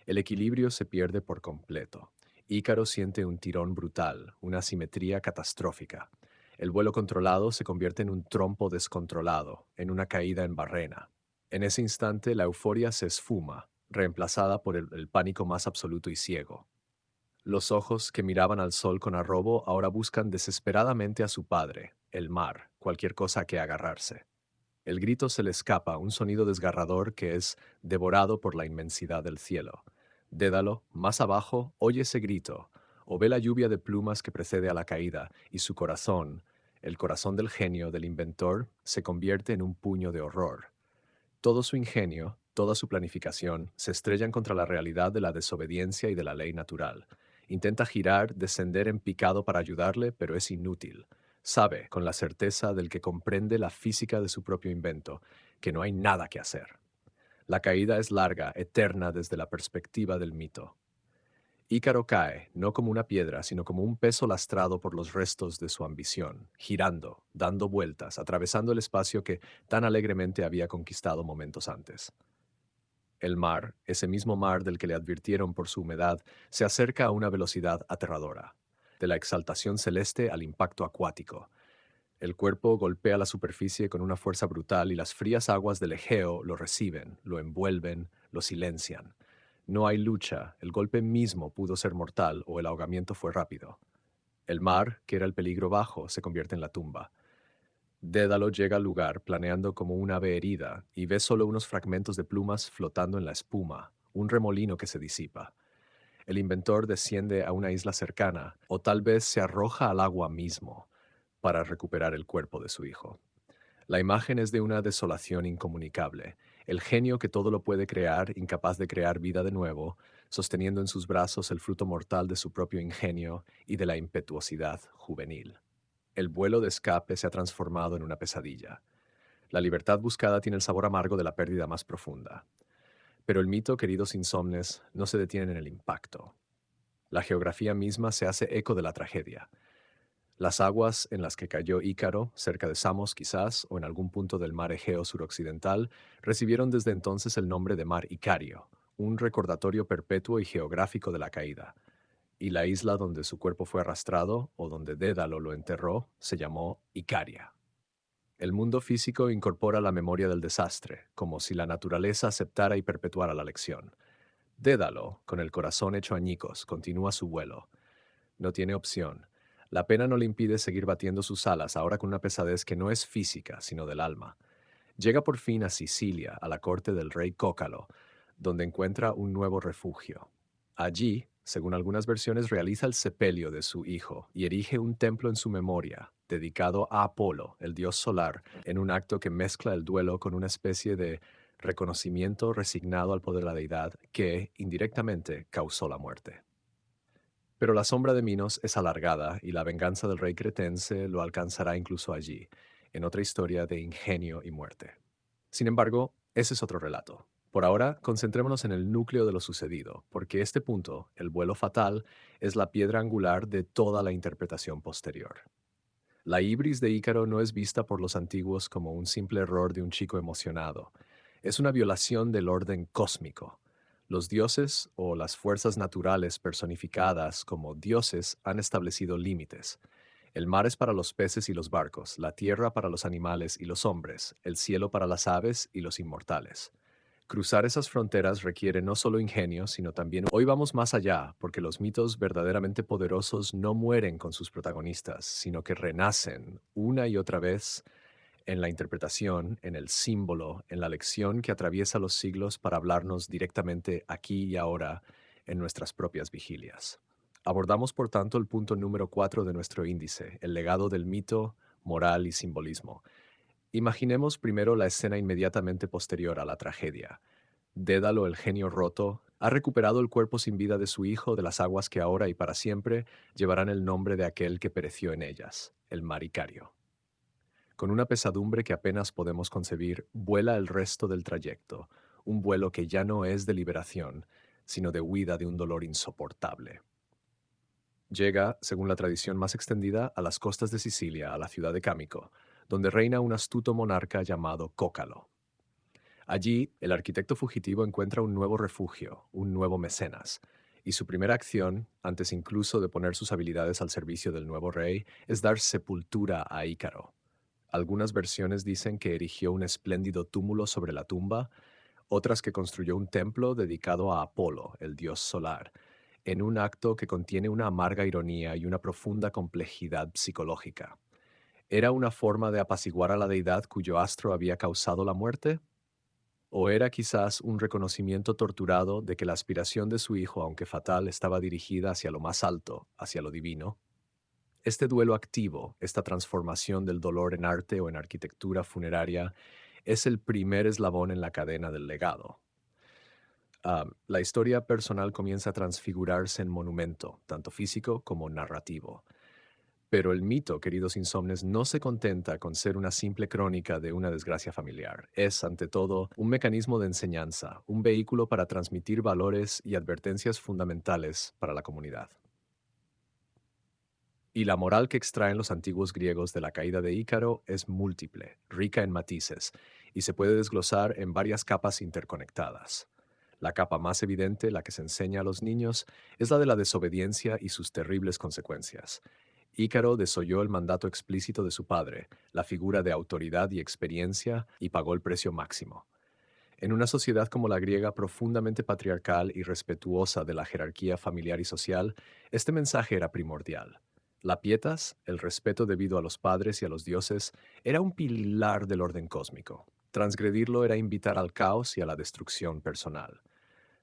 El equilibrio se pierde por completo. Ícaro siente un tirón brutal, una simetría catastrófica. El vuelo controlado se convierte en un trompo descontrolado, en una caída en barrena. En ese instante la euforia se esfuma, reemplazada por el pánico más absoluto y ciego. Los ojos que miraban al sol con arrobo ahora buscan desesperadamente a su padre, el mar, cualquier cosa a que agarrarse. El grito se le escapa, un sonido desgarrador que es devorado por la inmensidad del cielo. Dédalo, más abajo, oye ese grito, o ve la lluvia de plumas que precede a la caída, y su corazón, el corazón del genio, del inventor, se convierte en un puño de horror. Todo su ingenio, toda su planificación, se estrellan contra la realidad de la desobediencia y de la ley natural. Intenta girar, descender en picado para ayudarle, pero es inútil. Sabe, con la certeza del que comprende la física de su propio invento, que no hay nada que hacer. La caída es larga, eterna desde la perspectiva del mito. Ícaro cae, no como una piedra, sino como un peso lastrado por los restos de su ambición, girando, dando vueltas, atravesando el espacio que tan alegremente había conquistado momentos antes. El mar, ese mismo mar del que le advirtieron por su humedad, se acerca a una velocidad aterradora, de la exaltación celeste al impacto acuático. El cuerpo golpea la superficie con una fuerza brutal y las frías aguas del Egeo lo reciben, lo envuelven, lo silencian. No hay lucha, el golpe mismo pudo ser mortal o el ahogamiento fue rápido. El mar, que era el peligro bajo, se convierte en la tumba. Dédalo llega al lugar planeando como un ave herida y ve solo unos fragmentos de plumas flotando en la espuma, un remolino que se disipa. El inventor desciende a una isla cercana o tal vez se arroja al agua mismo para recuperar el cuerpo de su hijo. La imagen es de una desolación incomunicable, el genio que todo lo puede crear, incapaz de crear vida de nuevo, sosteniendo en sus brazos el fruto mortal de su propio ingenio y de la impetuosidad juvenil. El vuelo de escape se ha transformado en una pesadilla. La libertad buscada tiene el sabor amargo de la pérdida más profunda. Pero el mito, queridos insomnes, no se detiene en el impacto. La geografía misma se hace eco de la tragedia. Las aguas en las que cayó Ícaro, cerca de Samos quizás, o en algún punto del mar Egeo suroccidental, recibieron desde entonces el nombre de mar Icario, un recordatorio perpetuo y geográfico de la caída. Y la isla donde su cuerpo fue arrastrado, o donde Dédalo lo enterró, se llamó Icaria. El mundo físico incorpora la memoria del desastre, como si la naturaleza aceptara y perpetuara la lección. Dédalo, con el corazón hecho añicos, continúa su vuelo. No tiene opción. La pena no le impide seguir batiendo sus alas, ahora con una pesadez que no es física, sino del alma. Llega por fin a Sicilia, a la corte del rey Cócalo, donde encuentra un nuevo refugio. Allí, según algunas versiones, realiza el sepelio de su hijo y erige un templo en su memoria, dedicado a Apolo, el dios solar, en un acto que mezcla el duelo con una especie de reconocimiento resignado al poder de la deidad que, indirectamente, causó la muerte. Pero la sombra de Minos es alargada y la venganza del rey cretense lo alcanzará incluso allí, en otra historia de ingenio y muerte. Sin embargo, ese es otro relato. Por ahora, concentrémonos en el núcleo de lo sucedido, porque este punto, el vuelo fatal, es la piedra angular de toda la interpretación posterior. La ibris de Ícaro no es vista por los antiguos como un simple error de un chico emocionado. Es una violación del orden cósmico. Los dioses o las fuerzas naturales personificadas como dioses han establecido límites. El mar es para los peces y los barcos, la tierra para los animales y los hombres, el cielo para las aves y los inmortales. Cruzar esas fronteras requiere no solo ingenio, sino también... Hoy vamos más allá, porque los mitos verdaderamente poderosos no mueren con sus protagonistas, sino que renacen una y otra vez en la interpretación, en el símbolo, en la lección que atraviesa los siglos para hablarnos directamente aquí y ahora en nuestras propias vigilias. Abordamos, por tanto, el punto número 4 de nuestro índice, el legado del mito, moral y simbolismo. Imaginemos primero la escena inmediatamente posterior a la tragedia. Dédalo, el genio roto, ha recuperado el cuerpo sin vida de su hijo de las aguas que ahora y para siempre llevarán el nombre de aquel que pereció en ellas, el mar Icario. Con una pesadumbre que apenas podemos concebir, vuela el resto del trayecto, un vuelo que ya no es de liberación, sino de huida de un dolor insoportable. Llega, según la tradición más extendida, a las costas de Sicilia, a la ciudad de Cámico, donde reina un astuto monarca llamado Cócalo. Allí, el arquitecto fugitivo encuentra un nuevo refugio, un nuevo mecenas, y su primera acción, antes incluso de poner sus habilidades al servicio del nuevo rey, es dar sepultura a Ícaro. Algunas versiones dicen que erigió un espléndido túmulo sobre la tumba, otras que construyó un templo dedicado a Apolo, el dios solar, en un acto que contiene una amarga ironía y una profunda complejidad psicológica. ¿Era una forma de apaciguar a la deidad cuyo astro había causado la muerte? ¿O era quizás un reconocimiento torturado de que la aspiración de su hijo, aunque fatal, estaba dirigida hacia lo más alto, hacia lo divino? Este duelo activo, esta transformación del dolor en arte o en arquitectura funeraria, es el primer eslabón en la cadena del legado. La historia personal comienza a transfigurarse en monumento, tanto físico como narrativo. Pero el mito, queridos insomnes, no se contenta con ser una simple crónica de una desgracia familiar. Es, ante todo, un mecanismo de enseñanza, un vehículo para transmitir valores y advertencias fundamentales para la comunidad. Y la moral que extraen los antiguos griegos de la caída de Ícaro es múltiple, rica en matices, y se puede desglosar en varias capas interconectadas. La capa más evidente, la que se enseña a los niños, es la de la desobediencia y sus terribles consecuencias. Ícaro desoyó el mandato explícito de su padre, la figura de autoridad y experiencia, y pagó el precio máximo. En una sociedad como la griega, profundamente patriarcal y respetuosa de la jerarquía familiar y social, este mensaje era primordial. La pietas, el respeto debido a los padres y a los dioses, era un pilar del orden cósmico. Transgredirlo era invitar al caos y a la destrucción personal.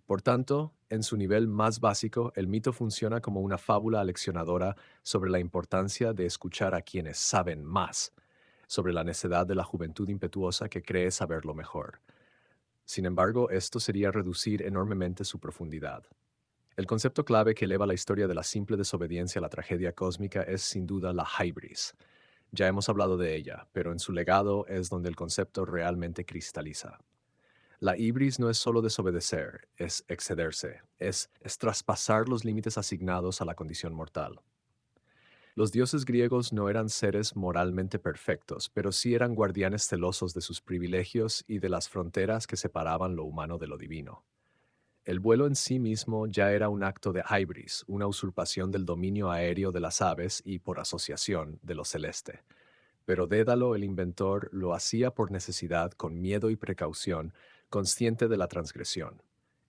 Por tanto, en su nivel más básico, el mito funciona como una fábula aleccionadora sobre la importancia de escuchar a quienes saben más, sobre la necedad de la juventud impetuosa que cree saber lo mejor. Sin embargo, esto sería reducir enormemente su profundidad. El concepto clave que eleva la historia de la simple desobediencia a la tragedia cósmica es sin duda la hybris. Ya hemos hablado de ella, pero en su legado es donde el concepto realmente cristaliza. La hibris no es solo desobedecer, es excederse, es traspasar los límites asignados a la condición mortal. Los dioses griegos no eran seres moralmente perfectos, pero sí eran guardianes celosos de sus privilegios y de las fronteras que separaban lo humano de lo divino. El vuelo en sí mismo ya era un acto de hybris, una usurpación del dominio aéreo de las aves y, por asociación, de lo celeste. Pero Dédalo, el inventor, lo hacía por necesidad, con miedo y precaución, consciente de la transgresión.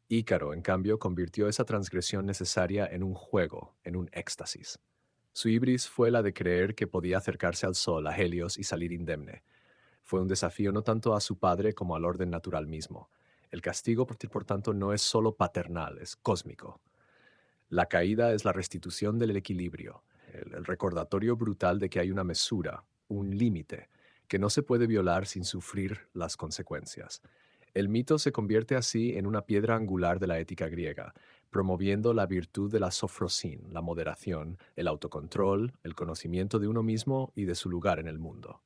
Ícaro, en cambio, convirtió esa transgresión necesaria en un juego, en un éxtasis. Su ibris fue la de creer que podía acercarse al sol, a Helios, y salir indemne. Fue un desafío no tanto a su padre como al orden natural mismo. El castigo, por tanto, no es solo paternal, es cósmico. La caída es la restitución del equilibrio, el recordatorio brutal de que hay una mesura, un límite, que no se puede violar sin sufrir las consecuencias. El mito se convierte así en una piedra angular de la ética griega, promoviendo la virtud de la sofrosin, la moderación, el autocontrol, el conocimiento de uno mismo y de su lugar en el mundo.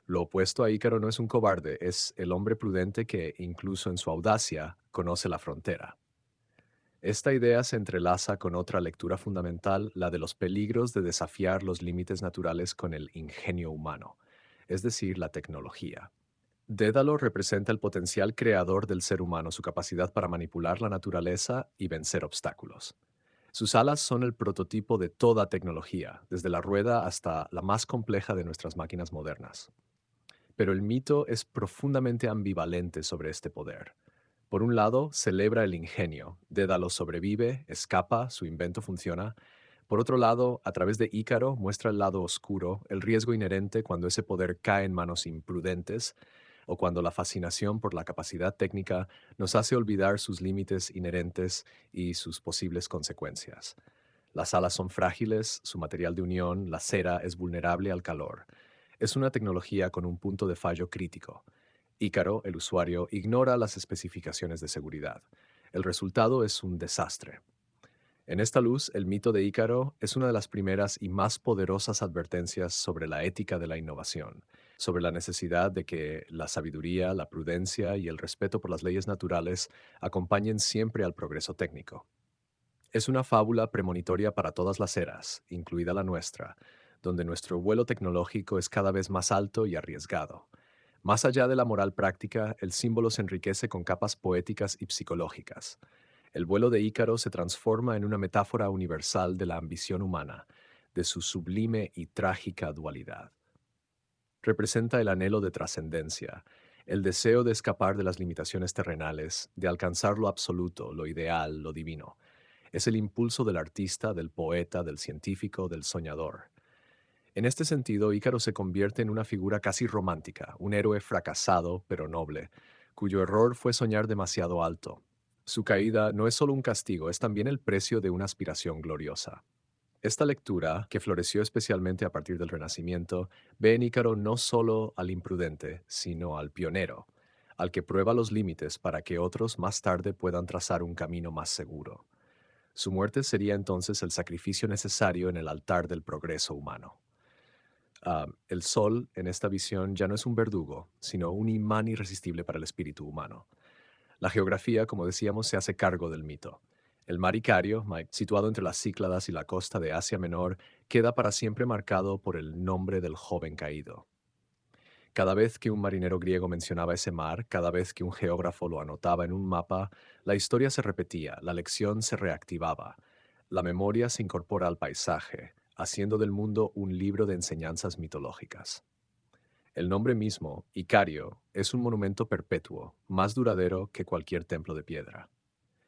Lo opuesto a Ícaro no es un cobarde, es el hombre prudente que, incluso en su audacia, conoce la frontera. Esta idea se entrelaza con otra lectura fundamental, la de los peligros de desafiar los límites naturales con el ingenio humano, es decir, la tecnología. Dédalo representa el potencial creador del ser humano, su capacidad para manipular la naturaleza y vencer obstáculos. Sus alas son el prototipo de toda tecnología, desde la rueda hasta la más compleja de nuestras máquinas modernas. Pero el mito es profundamente ambivalente sobre este poder. Por un lado, celebra el ingenio. Dédalo sobrevive, escapa, su invento funciona. Por otro lado, a través de Ícaro muestra el lado oscuro, el riesgo inherente cuando ese poder cae en manos imprudentes o cuando la fascinación por la capacidad técnica nos hace olvidar sus límites inherentes y sus posibles consecuencias. Las alas son frágiles, su material de unión, la cera, es vulnerable al calor. Es una tecnología con un punto de fallo crítico. Ícaro, el usuario, ignora las especificaciones de seguridad. El resultado es un desastre. En esta luz, el mito de Ícaro es una de las primeras y más poderosas advertencias sobre la ética de la innovación, sobre la necesidad de que la sabiduría, la prudencia y el respeto por las leyes naturales acompañen siempre al progreso técnico. Es una fábula premonitoria para todas las eras, incluida la nuestra, donde nuestro vuelo tecnológico es cada vez más alto y arriesgado. Más allá de la moral práctica, el símbolo se enriquece con capas poéticas y psicológicas. El vuelo de Ícaro se transforma en una metáfora universal de la ambición humana, de su sublime y trágica dualidad. Representa el anhelo de trascendencia, el deseo de escapar de las limitaciones terrenales, de alcanzar lo absoluto, lo ideal, lo divino. Es el impulso del artista, del poeta, del científico, del soñador. En este sentido, Ícaro se convierte en una figura casi romántica, un héroe fracasado pero noble, cuyo error fue soñar demasiado alto. Su caída no es solo un castigo, es también el precio de una aspiración gloriosa. Esta lectura, que floreció especialmente a partir del Renacimiento, ve en Ícaro no solo al imprudente, sino al pionero, al que prueba los límites para que otros más tarde puedan trazar un camino más seguro. Su muerte sería entonces el sacrificio necesario en el altar del progreso humano. El sol, en esta visión, ya no es un verdugo, sino un imán irresistible para el espíritu humano. La geografía, como decíamos, se hace cargo del mito. El mar Icario, situado entre las Cícladas y la costa de Asia Menor, queda para siempre marcado por el nombre del joven caído. Cada vez que un marinero griego mencionaba ese mar, cada vez que un geógrafo lo anotaba en un mapa, la historia se repetía, la lección se reactivaba, la memoria se incorpora al paisaje, haciendo del mundo un libro de enseñanzas mitológicas. El nombre mismo, Icario, es un monumento perpetuo, más duradero que cualquier templo de piedra.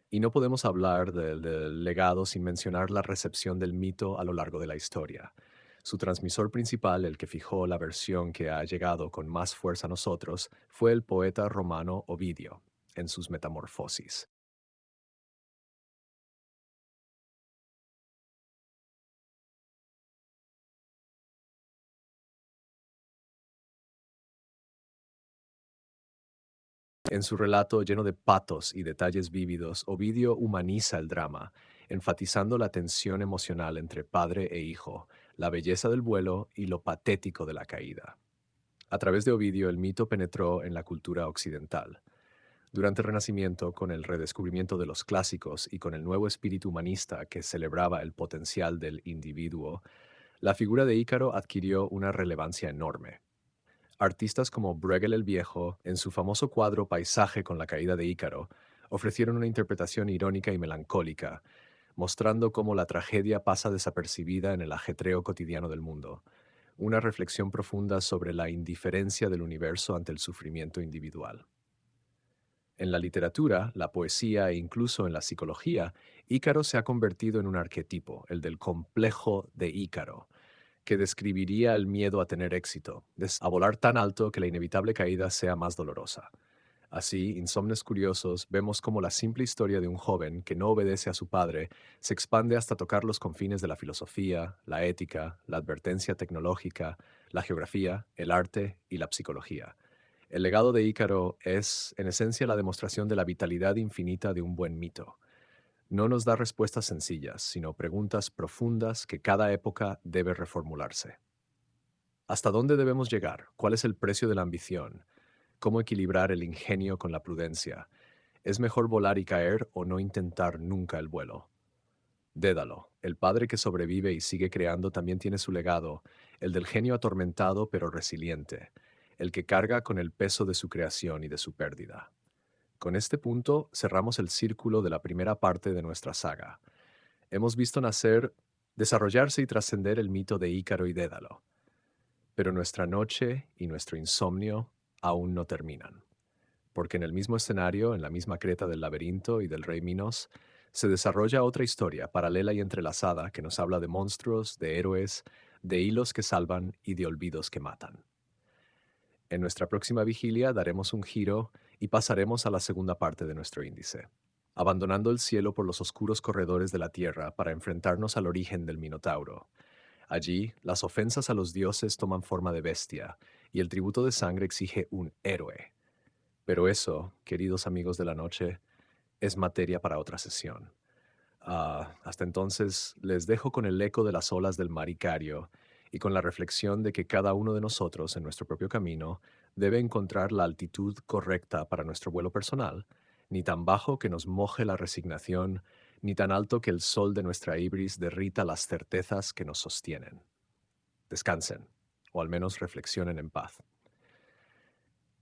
Y no podemos hablar del legado sin mencionar la recepción del mito a lo largo de la historia. Su transmisor principal, el que fijó la versión que ha llegado con más fuerza a nosotros, fue el poeta romano Ovidio, en sus Metamorfosis. En su relato lleno de patos y detalles vívidos, Ovidio humaniza el drama, enfatizando la tensión emocional entre padre e hijo, la belleza del vuelo y lo patético de la caída. A través de Ovidio, el mito penetró en la cultura occidental. Durante el Renacimiento, con el redescubrimiento de los clásicos y con el nuevo espíritu humanista que celebraba el potencial del individuo, la figura de Ícaro adquirió una relevancia enorme. Artistas como Bruegel el Viejo, en su famoso cuadro Paisaje con la caída de Ícaro, ofrecieron una interpretación irónica y melancólica, mostrando cómo la tragedia pasa desapercibida en el ajetreo cotidiano del mundo, una reflexión profunda sobre la indiferencia del universo ante el sufrimiento individual. En la literatura, la poesía e incluso en la psicología, Ícaro se ha convertido en un arquetipo, el del complejo de Ícaro, que describiría el miedo a tener éxito, a volar tan alto que la inevitable caída sea más dolorosa. Así, Insomnes Curiosos, vemos cómo la simple historia de un joven que no obedece a su padre se expande hasta tocar los confines de la filosofía, la ética, la advertencia tecnológica, la geografía, el arte y la psicología. El legado de Ícaro es, en esencia, la demostración de la vitalidad infinita de un buen mito. No nos da respuestas sencillas, sino preguntas profundas que cada época debe reformularse. ¿Hasta dónde debemos llegar? ¿Cuál es el precio de la ambición? ¿Cómo equilibrar el ingenio con la prudencia? ¿Es mejor volar y caer o no intentar nunca el vuelo? Dédalo, el padre que sobrevive y sigue creando también tiene su legado, el del genio atormentado pero resiliente, el que carga con el peso de su creación y de su pérdida. Con este punto cerramos el círculo de la primera parte de nuestra saga. Hemos visto nacer, desarrollarse y trascender el mito de Ícaro y Dédalo, pero nuestra noche y nuestro insomnio aún no terminan. porque en el mismo escenario, en la misma creta del laberinto y del rey Minos, se desarrolla otra historia paralela y entrelazada que nos habla de monstruos, de héroes, de hilos que salvan y de olvidos que matan. En nuestra próxima vigilia daremos un giro y pasaremos a la segunda parte de nuestro índice, abandonando el cielo por los oscuros corredores de la tierra para enfrentarnos al origen del Minotauro. Allí, las ofensas a los dioses toman forma de bestia, y el tributo de sangre exige un héroe. Pero eso, queridos amigos de la noche, es materia para otra sesión. Hasta entonces, les dejo con el eco de las olas del mar Icario y con la reflexión de que cada uno de nosotros en nuestro propio camino debe encontrar la altitud correcta para nuestro vuelo personal, ni tan bajo que nos moje la resignación, ni tan alto que el sol de nuestra ibris derrita las certezas que nos sostienen. Descansen, o al menos reflexionen en paz.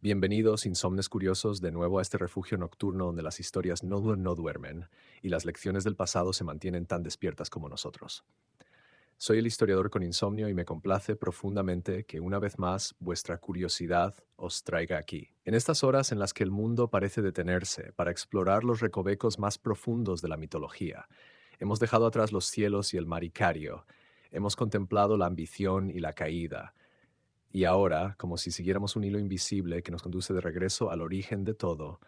Bienvenidos, insomnes curiosos, de nuevo a este refugio nocturno donde las historias no duermen y las lecciones del pasado se mantienen tan despiertas como nosotros. Soy el historiador con insomnio y me complace profundamente que una vez más vuestra curiosidad os traiga aquí. En estas horas en las que el mundo parece detenerse para explorar los recovecos más profundos de la mitología, hemos dejado atrás los cielos y el mar Icario, hemos contemplado la ambición y la caída, y ahora, como si siguiéramos un hilo invisible que nos conduce de regreso al origen de todo,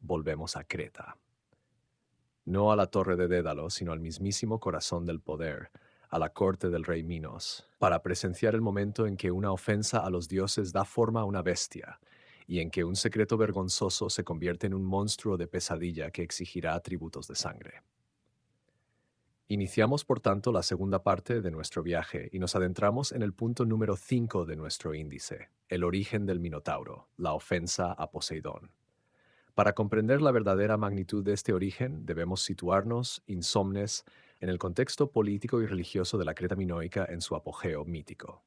volvemos a Creta. No a la torre de Dédalo, sino al mismísimo corazón del poder, a la corte del rey Minos, para presenciar el momento en que una ofensa a los dioses da forma a una bestia, y en que un secreto vergonzoso se convierte en un monstruo de pesadilla que exigirá tributos de sangre. Iniciamos, por tanto, la segunda parte de nuestro viaje y nos adentramos en el punto número 5 de nuestro índice, el origen del Minotauro, la ofensa a Poseidón. Para comprender la verdadera magnitud de este origen, debemos situarnos, insomnes, en el contexto político y religioso de la Creta minoica en su apogeo mítico.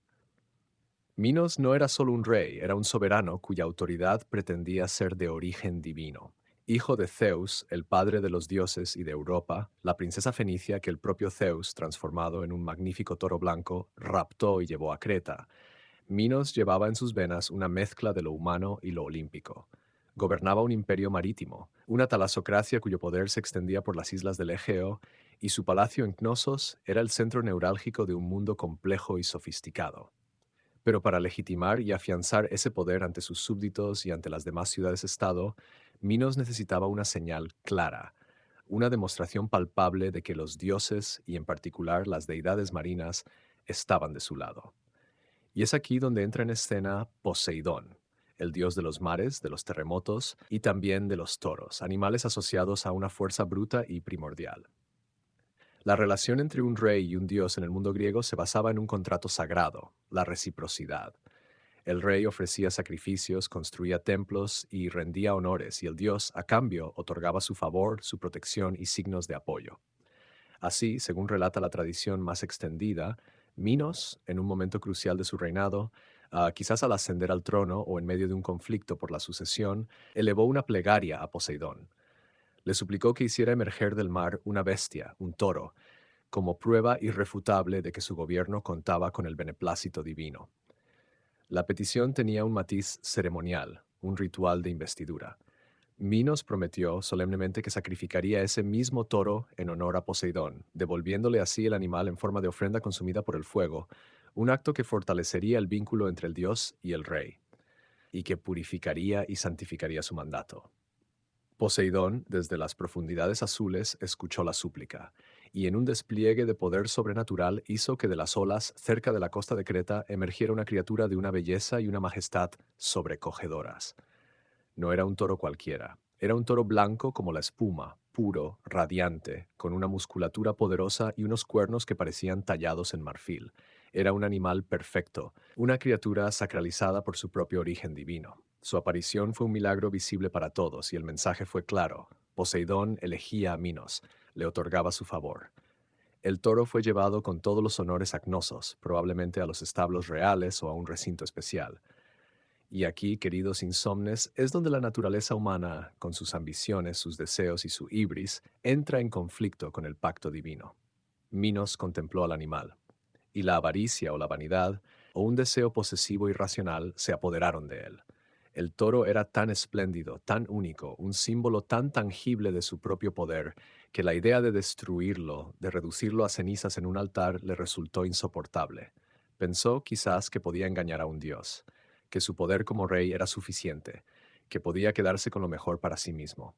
Minos no era solo un rey, era un soberano cuya autoridad pretendía ser de origen divino. Hijo de Zeus, el padre de los dioses, y de Europa, la princesa fenicia que el propio Zeus, transformado en un magnífico toro blanco, raptó y llevó a Creta, Minos llevaba en sus venas una mezcla de lo humano y lo olímpico. Gobernaba un imperio marítimo, una talasocracia cuyo poder se extendía por las islas del Egeo, y su palacio en Cnosos era el centro neurálgico de un mundo complejo y sofisticado. Pero para legitimar y afianzar ese poder ante sus súbditos y ante las demás ciudades-estado, Minos necesitaba una señal clara, una demostración palpable de que los dioses, y en particular las deidades marinas, estaban de su lado. Y es aquí donde entra en escena Poseidón, el dios de los mares, de los terremotos y también de los toros, animales asociados a una fuerza bruta y primordial. La relación entre un rey y un dios en el mundo griego se basaba en un contrato sagrado, la reciprocidad. El rey ofrecía sacrificios, construía templos y rendía honores, y el dios, a cambio, otorgaba su favor, su protección y signos de apoyo. Así, según relata la tradición más extendida, Minos, en un momento crucial de su reinado, quizás al ascender al trono o en medio de un conflicto por la sucesión, elevó una plegaria a Poseidón. Le suplicó que hiciera emerger del mar una bestia, un toro, como prueba irrefutable de que su gobierno contaba con el beneplácito divino. La petición tenía un matiz ceremonial, un ritual de investidura. Minos prometió solemnemente que sacrificaría ese mismo toro en honor a Poseidón, devolviéndole así el animal en forma de ofrenda consumida por el fuego, un acto que fortalecería el vínculo entre el dios y el rey, y que purificaría y santificaría su mandato. Poseidón, desde las profundidades azules, escuchó la súplica, y en un despliegue de poder sobrenatural hizo que de las olas cerca de la costa de Creta emergiera una criatura de una belleza y una majestad sobrecogedoras. No era un toro cualquiera, era un toro blanco como la espuma, puro, radiante, con una musculatura poderosa y unos cuernos que parecían tallados en marfil. Era un animal perfecto, una criatura sacralizada por su propio origen divino. Su aparición fue un milagro visible para todos y el mensaje fue claro. Poseidón elegía a Minos, le otorgaba su favor. El toro fue llevado con todos los honores a Cnosos, probablemente a los establos reales o a un recinto especial. Y aquí, queridos insomnes, es donde la naturaleza humana, con sus ambiciones, sus deseos y su ibris, entra en conflicto con el pacto divino. Minos contempló al animal, y la avaricia o la vanidad, o un deseo posesivo irracional, se apoderaron de él. El toro era tan espléndido, tan único, un símbolo tan tangible de su propio poder, que la idea de destruirlo, de reducirlo a cenizas en un altar, le resultó insoportable. Pensó quizás que podía engañar a un dios, que su poder como rey era suficiente, que podía quedarse con lo mejor para sí mismo.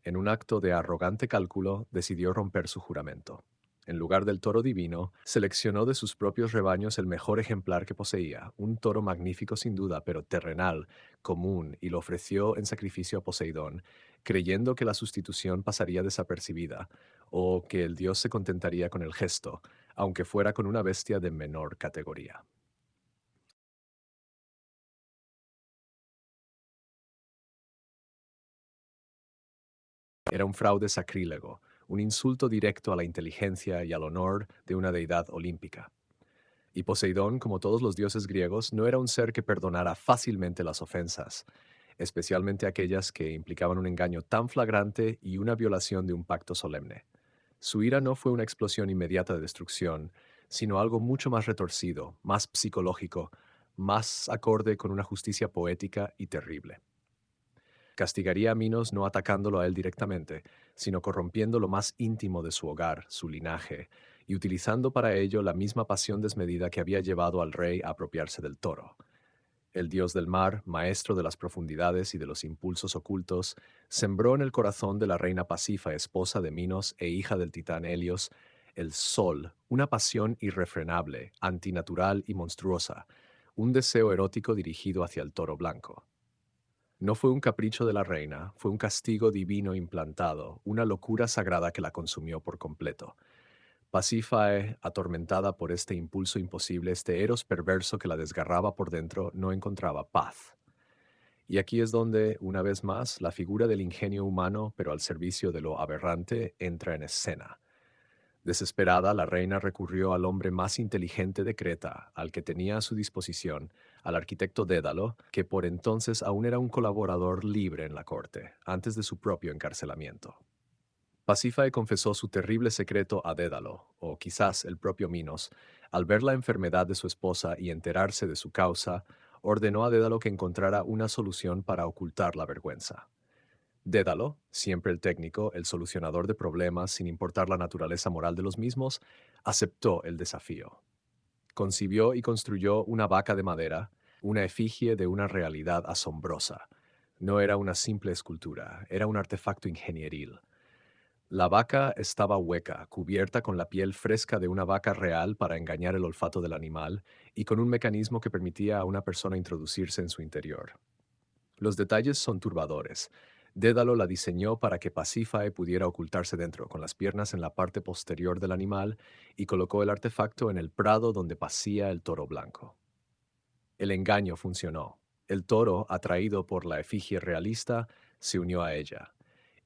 En un acto de arrogante cálculo, decidió romper su juramento. En lugar del toro divino, seleccionó de sus propios rebaños el mejor ejemplar que poseía, un toro magnífico sin duda, pero terrenal, común, y lo ofreció en sacrificio a Poseidón, creyendo que la sustitución pasaría desapercibida, o que el dios se contentaría con el gesto, aunque fuera con una bestia de menor categoría. Era un fraude sacrílego, un insulto directo a la inteligencia y al honor de una deidad olímpica. Y Poseidón, como todos los dioses griegos, no era un ser que perdonara fácilmente las ofensas, especialmente aquellas que implicaban un engaño tan flagrante y una violación de un pacto solemne. Su ira no fue una explosión inmediata de destrucción, sino algo mucho más retorcido, más psicológico, más acorde con una justicia poética y terrible. Castigaría a Minos no atacándolo a él directamente, sino corrompiendo lo más íntimo de su hogar, su linaje, y utilizando para ello la misma pasión desmedida que había llevado al rey a apropiarse del toro. El dios del mar, maestro de las profundidades y de los impulsos ocultos, sembró en el corazón de la reina Pasifa, esposa de Minos e hija del titán Helios, el sol, una pasión irrefrenable, antinatural y monstruosa, un deseo erótico dirigido hacia el toro blanco. No fue un capricho de la reina, fue un castigo divino implantado, una locura sagrada que la consumió por completo. Pasífae, atormentada por este impulso imposible, este eros perverso que la desgarraba por dentro, no encontraba paz. Y aquí es donde, una vez más, la figura del ingenio humano, pero al servicio de lo aberrante, entra en escena. Desesperada, la reina recurrió al hombre más inteligente de Creta, al que tenía a su disposición, al arquitecto Dédalo, que por entonces aún era un colaborador libre en la corte, antes de su propio encarcelamiento. Pasífae confesó su terrible secreto a Dédalo, o quizás el propio Minos, al ver la enfermedad de su esposa y enterarse de su causa, ordenó a Dédalo que encontrara una solución para ocultar la vergüenza. Dédalo, siempre el técnico, el solucionador de problemas sin importar la naturaleza moral de los mismos, aceptó el desafío. Concibió y construyó una vaca de madera, una efigie de una realidad asombrosa. No era una simple escultura, era un artefacto ingenieril. La vaca estaba hueca, cubierta con la piel fresca de una vaca real para engañar el olfato del animal y con un mecanismo que permitía a una persona introducirse en su interior. Los detalles son turbadores. Dédalo la diseñó para que Pasífae pudiera ocultarse dentro, con las piernas en la parte posterior del animal, y colocó el artefacto en el prado donde pasía el toro blanco. El engaño funcionó. El toro, atraído por la efigie realista, se unió a ella.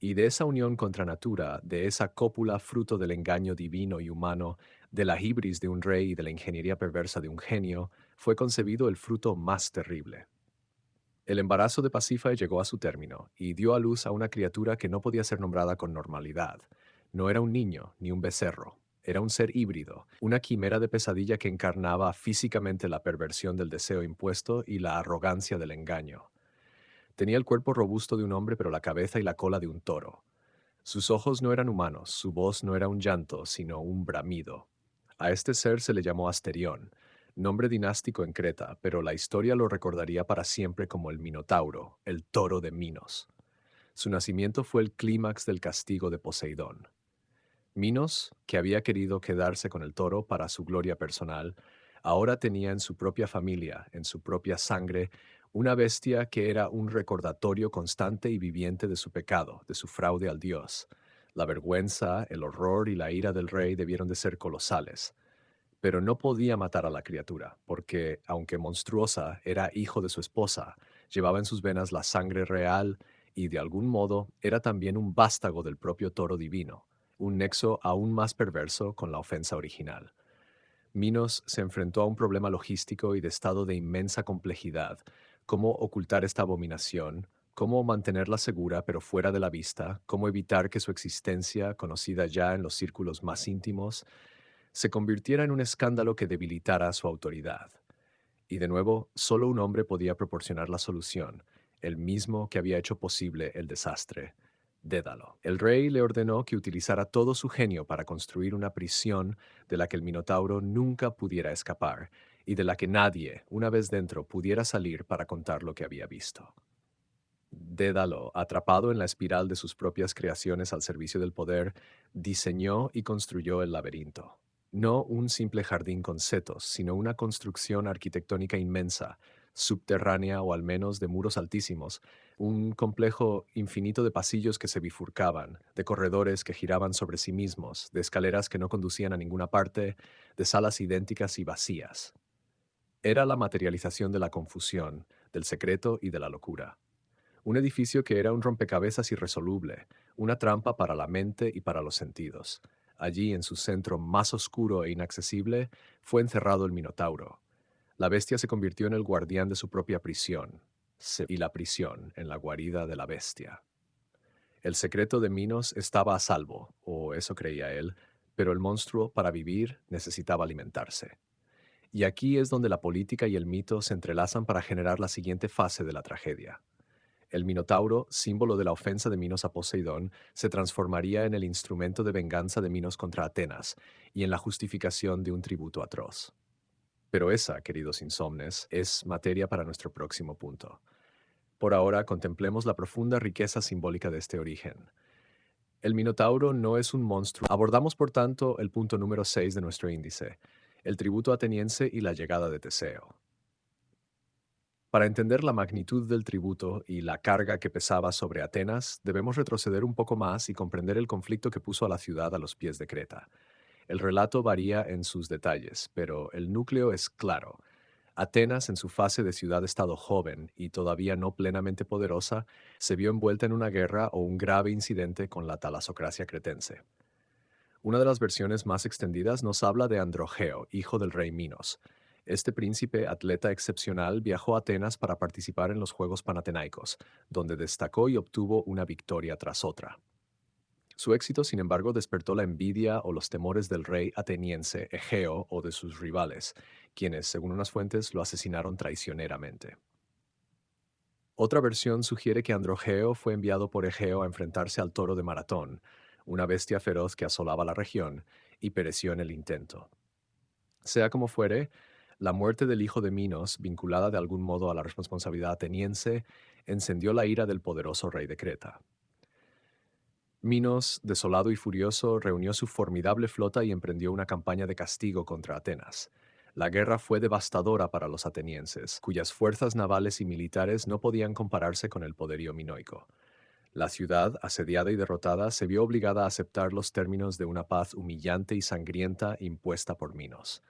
Y de esa unión contra natura, de esa cópula fruto del engaño divino y humano, de la hibris de un rey y de la ingeniería perversa de un genio, fue concebido el fruto más terrible. El embarazo de Pasífae llegó a su término y dio a luz a una criatura que no podía ser nombrada con normalidad. No era un niño ni un becerro. Era un ser híbrido, una quimera de pesadilla que encarnaba físicamente la perversión del deseo impuesto y la arrogancia del engaño. Tenía el cuerpo robusto de un hombre, pero la cabeza y la cola de un toro. Sus ojos no eran humanos, su voz no era un llanto, sino un bramido. A este ser se le llamó Asterión, nombre dinástico en Creta, pero la historia lo recordaría para siempre como el Minotauro, el toro de Minos. Su nacimiento fue el clímax del castigo de Poseidón. Minos, que había querido quedarse con el toro para su gloria personal, ahora tenía en su propia familia, en su propia sangre, una bestia que era un recordatorio constante y viviente de su pecado, de su fraude al dios. La vergüenza, el horror y la ira del rey debieron de ser colosales. Pero no podía matar a la criatura, porque, aunque monstruosa, era hijo de su esposa, llevaba en sus venas la sangre real y, de algún modo, era también un vástago del propio toro divino, un nexo aún más perverso con la ofensa original. Minos se enfrentó a un problema logístico y de estado de inmensa complejidad: cómo ocultar esta abominación, cómo mantenerla segura pero fuera de la vista, cómo evitar que su existencia, conocida ya en los círculos más íntimos, se convirtiera en un escándalo que debilitara su autoridad. Y de nuevo, solo un hombre podía proporcionar la solución, el mismo que había hecho posible el desastre. Dédalo. El rey le ordenó que utilizara todo su genio para construir una prisión de la que el Minotauro nunca pudiera escapar y de la que nadie, una vez dentro, pudiera salir para contar lo que había visto. Dédalo, atrapado en la espiral de sus propias creaciones al servicio del poder, diseñó y construyó el laberinto. No un simple jardín con setos, sino una construcción arquitectónica inmensa, subterránea o al menos de muros altísimos, un complejo infinito de pasillos que se bifurcaban, de corredores que giraban sobre sí mismos, de escaleras que no conducían a ninguna parte, de salas idénticas y vacías. Era la materialización de la confusión, del secreto y de la locura. Un edificio que era un rompecabezas irresoluble, una trampa para la mente y para los sentidos. Allí, en su centro más oscuro e inaccesible, fue encerrado el Minotauro. La bestia se convirtió en el guardián de su propia prisión, y la prisión en la guarida de la bestia. El secreto de Minos estaba a salvo, o eso creía él, pero el monstruo, para vivir, necesitaba alimentarse. Y aquí es donde la política y el mito se entrelazan para generar la siguiente fase de la tragedia. El Minotauro, símbolo de la ofensa de Minos a Poseidón, se transformaría en el instrumento de venganza de Minos contra Atenas y en la justificación de un tributo atroz. Pero esa, queridos insomnes, es materia para nuestro próximo punto. Por ahora, contemplemos la profunda riqueza simbólica de este origen. El Minotauro no es un monstruo. Abordamos, por tanto, el punto número 6 de nuestro índice, el tributo ateniense y la llegada de Teseo. Para entender la magnitud del tributo y la carga que pesaba sobre Atenas, debemos retroceder un poco más y comprender el conflicto que puso a la ciudad a los pies de Creta. El relato varía en sus detalles, pero el núcleo es claro. Atenas, en su fase de ciudad-estado joven y todavía no plenamente poderosa, se vio envuelta en una guerra o un grave incidente con la talasocracia cretense. Una de las versiones más extendidas nos habla de Androgeo, hijo del rey Minos. Este príncipe atleta excepcional viajó a Atenas para participar en los Juegos Panatenaicos, donde destacó y obtuvo una victoria tras otra. Su éxito, sin embargo, despertó la envidia o los temores del rey ateniense Egeo o de sus rivales, quienes, según unas fuentes, lo asesinaron traicioneramente. Otra versión sugiere que Androgeo fue enviado por Egeo a enfrentarse al toro de Maratón, una bestia feroz que asolaba la región, y pereció en el intento. Sea como fuere, la muerte del hijo de Minos, vinculada de algún modo a la responsabilidad ateniense, encendió la ira del poderoso rey de Creta. Minos, desolado y furioso, reunió su formidable flota y emprendió una campaña de castigo contra Atenas. La guerra fue devastadora para los atenienses, cuyas fuerzas navales y militares no podían compararse con el poderío minoico. La ciudad, asediada y derrotada, se vio obligada a aceptar los términos de una paz humillante y sangrienta impuesta por Minos.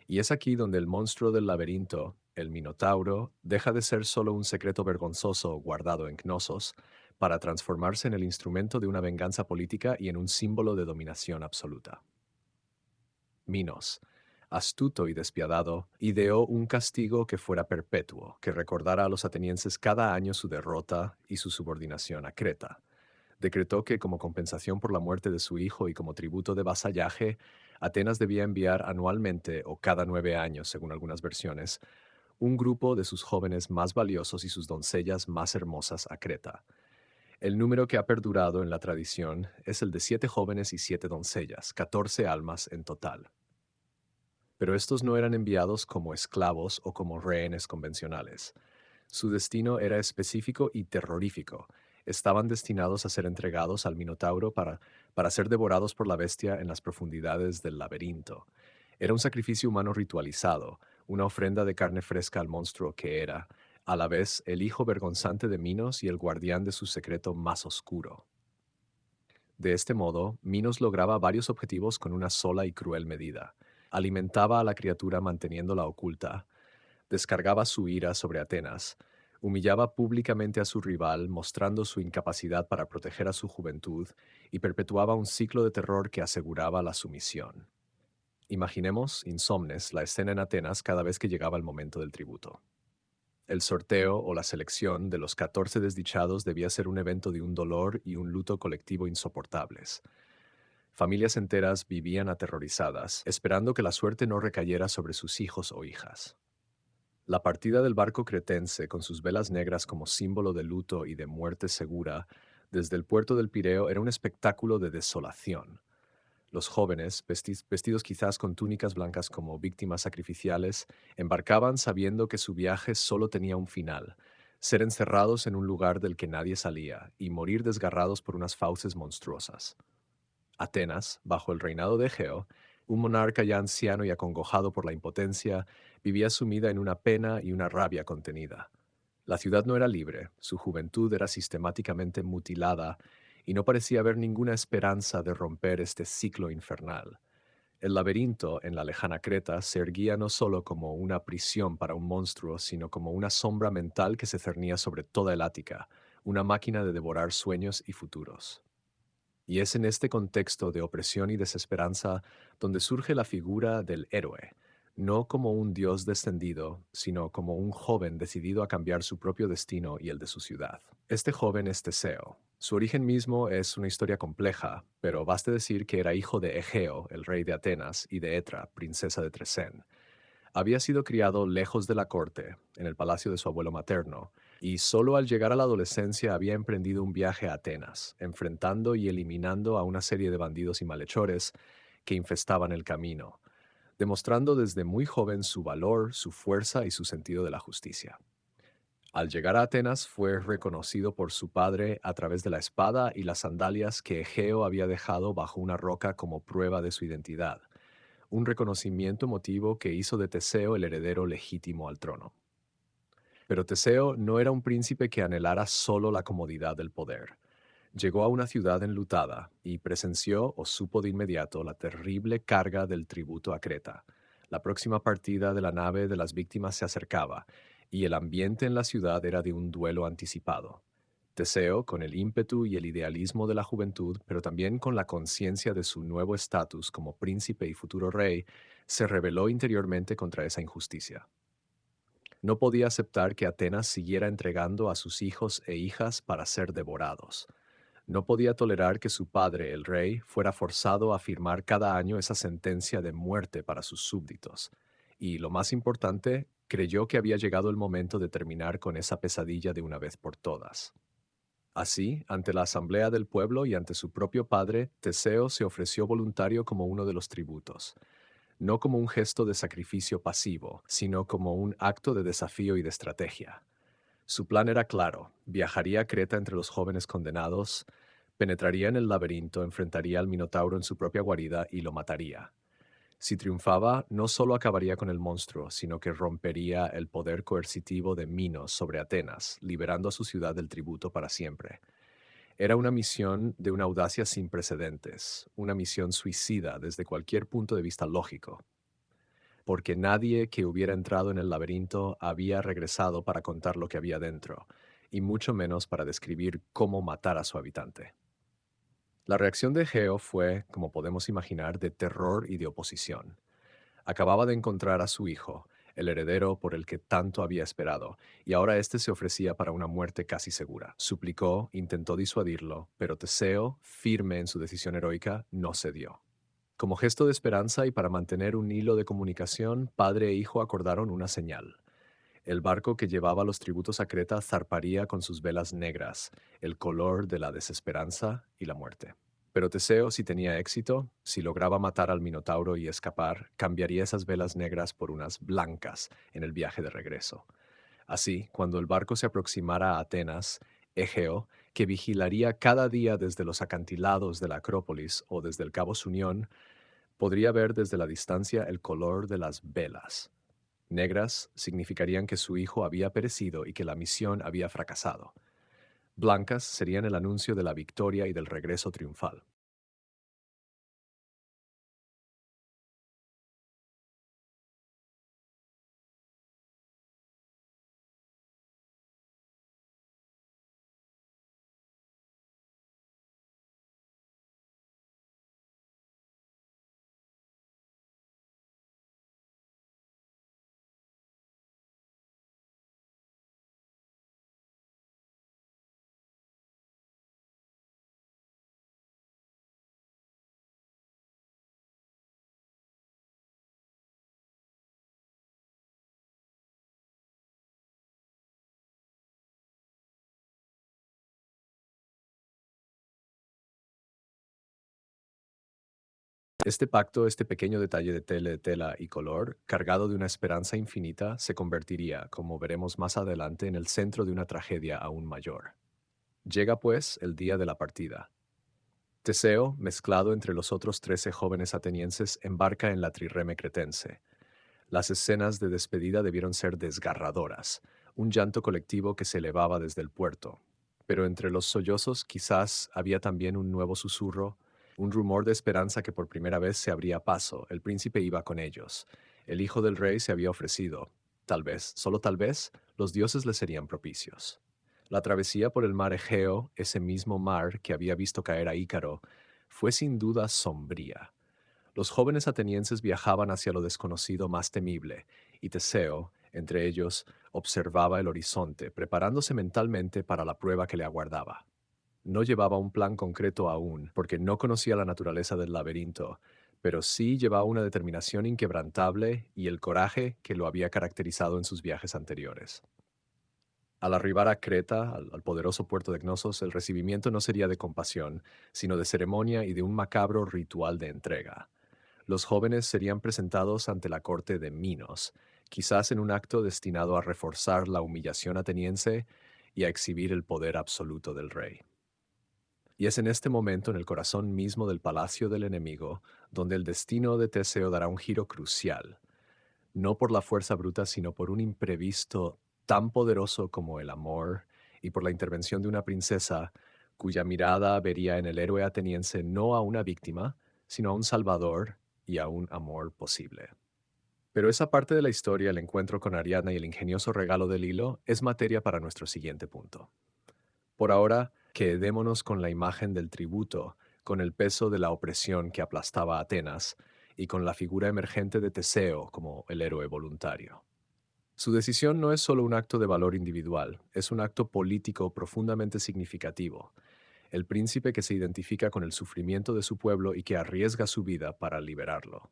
Y es aquí donde el monstruo del laberinto, el Minotauro, deja de ser solo un secreto vergonzoso guardado en Cnosos, para transformarse en el instrumento de una venganza política y en un símbolo de dominación absoluta. Minos, astuto y despiadado, ideó un castigo que fuera perpetuo, que recordara a los atenienses cada año su derrota y su subordinación a Creta. Decretó que, como compensación por la muerte de su hijo y como tributo de vasallaje, Atenas debía enviar anualmente, o cada 9 años, según algunas versiones, un grupo de sus jóvenes más valiosos y sus doncellas más hermosas a Creta. El número que ha perdurado en la tradición es el de 7 jóvenes y 7 doncellas, 14 almas en total. Pero estos no eran enviados como esclavos o como rehenes convencionales. Su destino era específico y terrorífico. Estaban destinados a ser entregados al Minotauro para ser devorados por la bestia en las profundidades del laberinto. Era un sacrificio humano ritualizado, una ofrenda de carne fresca al monstruo que era, a la vez, el hijo vergonzante de Minos y el guardián de su secreto más oscuro. De este modo, Minos lograba varios objetivos con una sola y cruel medida. Alimentaba a la criatura manteniéndola oculta, descargaba su ira sobre Atenas, humillaba públicamente a su rival mostrando su incapacidad para proteger a su juventud y perpetuaba un ciclo de terror que aseguraba la sumisión. Imaginemos, insomnes, la escena en Atenas cada vez que llegaba el momento del tributo. El sorteo o la selección de los 14 desdichados debía ser un evento de un dolor y un luto colectivo insoportables. Familias enteras vivían aterrorizadas, esperando que la suerte no recayera sobre sus hijos o hijas. La partida del barco cretense, con sus velas negras como símbolo de luto y de muerte segura, desde el puerto del Pireo era un espectáculo de desolación. Los jóvenes, vestidos quizás con túnicas blancas como víctimas sacrificiales, embarcaban sabiendo que su viaje solo tenía un final: ser encerrados en un lugar del que nadie salía y morir desgarrados por unas fauces monstruosas. Atenas, bajo el reinado de Egeo, un monarca ya anciano y acongojado por la impotencia, vivía sumida en una pena y una rabia contenida. La ciudad no era libre, su juventud era sistemáticamente mutilada y no parecía haber ninguna esperanza de romper este ciclo infernal. El laberinto en la lejana Creta se erguía no solo como una prisión para un monstruo, sino como una sombra mental que se cernía sobre toda el Ática, una máquina de devorar sueños y futuros. Y es en este contexto de opresión y desesperanza donde surge la figura del héroe, no como un dios descendido, sino como un joven decidido a cambiar su propio destino y el de su ciudad. Este joven es Teseo. Su origen mismo es una historia compleja, pero baste decir que era hijo de Egeo, el rey de Atenas, y de Etra, princesa de Tresén. Había sido criado lejos de la corte, en el palacio de su abuelo materno, y solo al llegar a la adolescencia había emprendido un viaje a Atenas, enfrentando y eliminando a una serie de bandidos y malhechores que infestaban el camino, demostrando desde muy joven su valor, su fuerza y su sentido de la justicia. Al llegar a Atenas fue reconocido por su padre a través de la espada y las sandalias que Egeo había dejado bajo una roca como prueba de su identidad, un reconocimiento emotivo que hizo de Teseo el heredero legítimo al trono. Pero Teseo no era un príncipe que anhelara solo la comodidad del poder. Llegó a una ciudad enlutada y presenció o supo de inmediato la terrible carga del tributo a Creta. La próxima partida de la nave de las víctimas se acercaba, y el ambiente en la ciudad era de un duelo anticipado. Teseo, con el ímpetu y el idealismo de la juventud, pero también con la conciencia de su nuevo estatus como príncipe y futuro rey, se rebeló interiormente contra esa injusticia. No podía aceptar que Atenas siguiera entregando a sus hijos e hijas para ser devorados. No podía tolerar que su padre, el rey, fuera forzado a firmar cada año esa sentencia de muerte para sus súbditos. Y, lo más importante, creyó que había llegado el momento de terminar con esa pesadilla de una vez por todas. Así, ante la asamblea del pueblo y ante su propio padre, Teseo se ofreció voluntario como uno de los tributos, no como un gesto de sacrificio pasivo, sino como un acto de desafío y de estrategia. Su plan era claro: viajaría a Creta entre los jóvenes condenados, penetraría en el laberinto, enfrentaría al Minotauro en su propia guarida y lo mataría. Si triunfaba, no solo acabaría con el monstruo, sino que rompería el poder coercitivo de Minos sobre Atenas, liberando a su ciudad del tributo para siempre. Era una misión de una audacia sin precedentes, una misión suicida desde cualquier punto de vista lógico, porque nadie que hubiera entrado en el laberinto había regresado para contar lo que había dentro, y mucho menos para describir cómo matar a su habitante. La reacción de Geo fue, como podemos imaginar, de terror y de oposición. Acababa de encontrar a su hijo, el heredero por el que tanto había esperado, y ahora éste se ofrecía para una muerte casi segura. Suplicó, intentó disuadirlo, pero Teseo, firme en su decisión heroica, no cedió. Como gesto de esperanza y para mantener un hilo de comunicación, padre e hijo acordaron una señal. El barco que llevaba los tributos a Creta zarparía con sus velas negras, el color de la desesperanza y la muerte. Pero Teseo, si tenía éxito, si lograba matar al Minotauro y escapar, cambiaría esas velas negras por unas blancas en el viaje de regreso. Así, cuando el barco se aproximara a Atenas, Egeo, que vigilaría cada día desde los acantilados de la Acrópolis o desde el Cabo Sunión, podría ver desde la distancia el color de las velas. Negras significarían que su hijo había perecido y que la misión había fracasado. Blancas serían el anuncio de la victoria y del regreso triunfal. Este pacto, este pequeño detalle de tela y color, cargado de una esperanza infinita, se convertiría, como veremos más adelante, en el centro de una tragedia aún mayor. Llega pues el día de la partida. Teseo, mezclado entre los otros 13 jóvenes atenienses, embarca en la trireme cretense. Las escenas de despedida debieron ser desgarradoras, un llanto colectivo que se elevaba desde el puerto. Pero entre los sollozos quizás había también un nuevo susurro, un rumor de esperanza que por primera vez se abría paso. El príncipe iba con ellos. El hijo del rey se había ofrecido. Tal vez, solo tal vez, los dioses le serían propicios. La travesía por el mar Egeo, ese mismo mar que había visto caer a Ícaro, fue sin duda sombría. Los jóvenes atenienses viajaban hacia lo desconocido más temible, y Teseo, entre ellos, observaba el horizonte, preparándose mentalmente para la prueba que le aguardaba. No llevaba un plan concreto aún, porque no conocía la naturaleza del laberinto, pero sí llevaba una determinación inquebrantable y el coraje que lo había caracterizado en sus viajes anteriores. Al arribar a Creta, al poderoso puerto de Cnosos, el recibimiento no sería de compasión, sino de ceremonia y de un macabro ritual de entrega. Los jóvenes serían presentados ante la corte de Minos, quizás en un acto destinado a reforzar la humillación ateniense y a exhibir el poder absoluto del rey. Y es en este momento, en el corazón mismo del palacio del enemigo, donde el destino de Teseo dará un giro crucial, no por la fuerza bruta, sino por un imprevisto tan poderoso como el amor y por la intervención de una princesa cuya mirada vería en el héroe ateniense no a una víctima, sino a un salvador y a un amor posible. Pero esa parte de la historia, el encuentro con Ariadna y el ingenioso regalo del hilo, es materia para nuestro siguiente punto. Por ahora, quedémonos con la imagen del tributo, con el peso de la opresión que aplastaba a Atenas, y con la figura emergente de Teseo como el héroe voluntario. Su decisión no es solo un acto de valor individual, es un acto político profundamente significativo. El príncipe que se identifica con el sufrimiento de su pueblo y que arriesga su vida para liberarlo.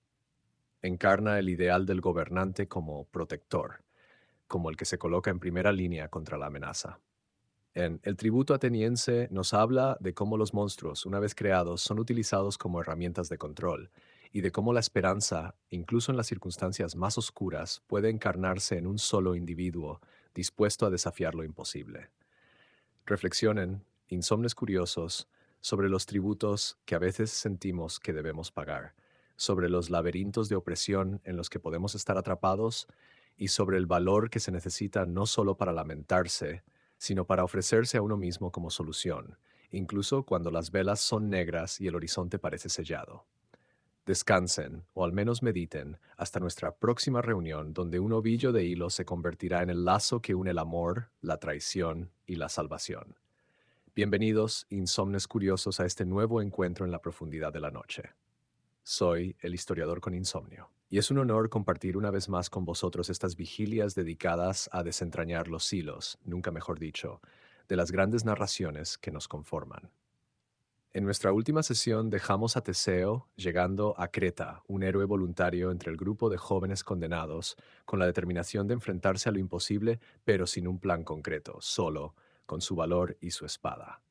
Encarna el ideal del gobernante como protector, como el que se coloca en primera línea contra la amenaza. En El tributo ateniense nos habla de cómo los monstruos, una vez creados, son utilizados como herramientas de control, y de cómo la esperanza, incluso en las circunstancias más oscuras, puede encarnarse en un solo individuo dispuesto a desafiar lo imposible. Reflexionen, insomnes curiosos, sobre los tributos que a veces sentimos que debemos pagar, sobre los laberintos de opresión en los que podemos estar atrapados y sobre el valor que se necesita no solo para lamentarse, sino para ofrecerse a uno mismo como solución, incluso cuando las velas son negras y el horizonte parece sellado. Descansen, o al menos mediten, hasta nuestra próxima reunión donde un ovillo de hilo se convertirá en el lazo que une el amor, la traición y la salvación. Bienvenidos, insomnes curiosos, a este nuevo encuentro en la profundidad de la noche. Soy el historiador con insomnio, y es un honor compartir una vez más con vosotros estas vigilias dedicadas a desentrañar los hilos, nunca mejor dicho, de las grandes narraciones que nos conforman. En nuestra última sesión dejamos a Teseo llegando a Creta, un héroe voluntario entre el grupo de jóvenes condenados, con la determinación de enfrentarse a lo imposible, pero sin un plan concreto, solo, con su valor y su espada.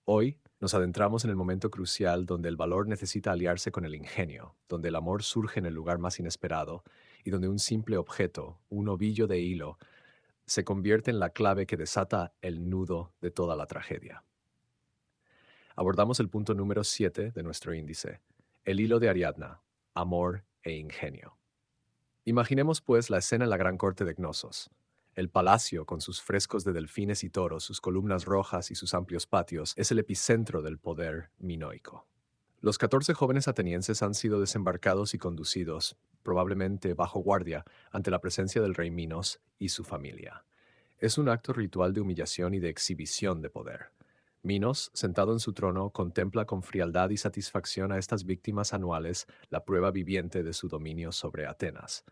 Hoy nos adentramos en el momento crucial donde el valor necesita aliarse con el ingenio, donde el amor surge en el lugar más inesperado y donde un simple objeto, un ovillo de hilo, se convierte en la clave que desata el nudo de toda la tragedia. Abordamos el punto número 7 de nuestro índice, el hilo de Ariadna, amor e ingenio. Imaginemos pues la escena en la gran corte de Cnosos. El palacio, con sus frescos de delfines y toros, sus columnas rojas y sus amplios patios, es el epicentro del poder minoico. Los 14 jóvenes atenienses han sido desembarcados y conducidos, probablemente bajo guardia, ante la presencia del rey Minos y su familia. Es un acto ritual de humillación y de exhibición de poder. Minos, sentado en su trono, contempla con frialdad y satisfacción a estas víctimas anuales, la prueba viviente de su dominio sobre Atenas.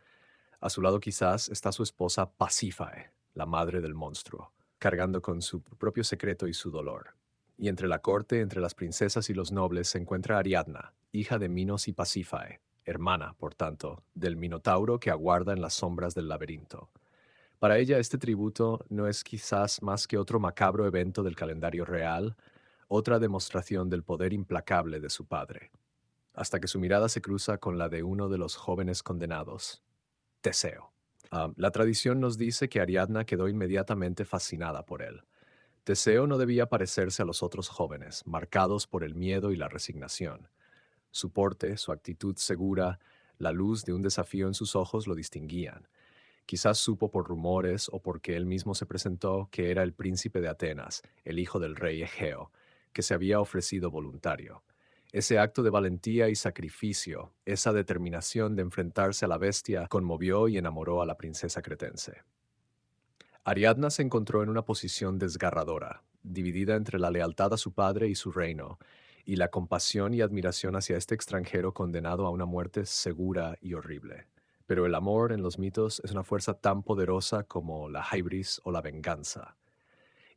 A su lado quizás está su esposa Pasífae, la madre del monstruo, cargando con su propio secreto y su dolor. Y entre la corte, entre las princesas y los nobles, se encuentra Ariadna, hija de Minos y Pasífae, hermana, por tanto, del Minotauro que aguarda en las sombras del laberinto. Para ella este tributo no es quizás más que otro macabro evento del calendario real, otra demostración del poder implacable de su padre. hasta que su mirada se cruza con la de uno de los jóvenes condenados, Teseo. La tradición nos dice que Ariadna quedó inmediatamente fascinada por él. Teseo no debía parecerse a los otros jóvenes, marcados por el miedo y la resignación. Su porte, su actitud segura, la luz de un desafío en sus ojos lo distinguían. Quizás supo por rumores o porque él mismo se presentó que era el príncipe de Atenas, el hijo del rey Egeo, que se había ofrecido voluntario. Ese acto de valentía y sacrificio, esa determinación de enfrentarse a la bestia, conmovió y enamoró a la princesa cretense. Ariadna se encontró en una posición desgarradora, dividida entre la lealtad a su padre y su reino, y la compasión y admiración hacia este extranjero condenado a una muerte segura y horrible. Pero el amor en los mitos es una fuerza tan poderosa como la hybris o la venganza.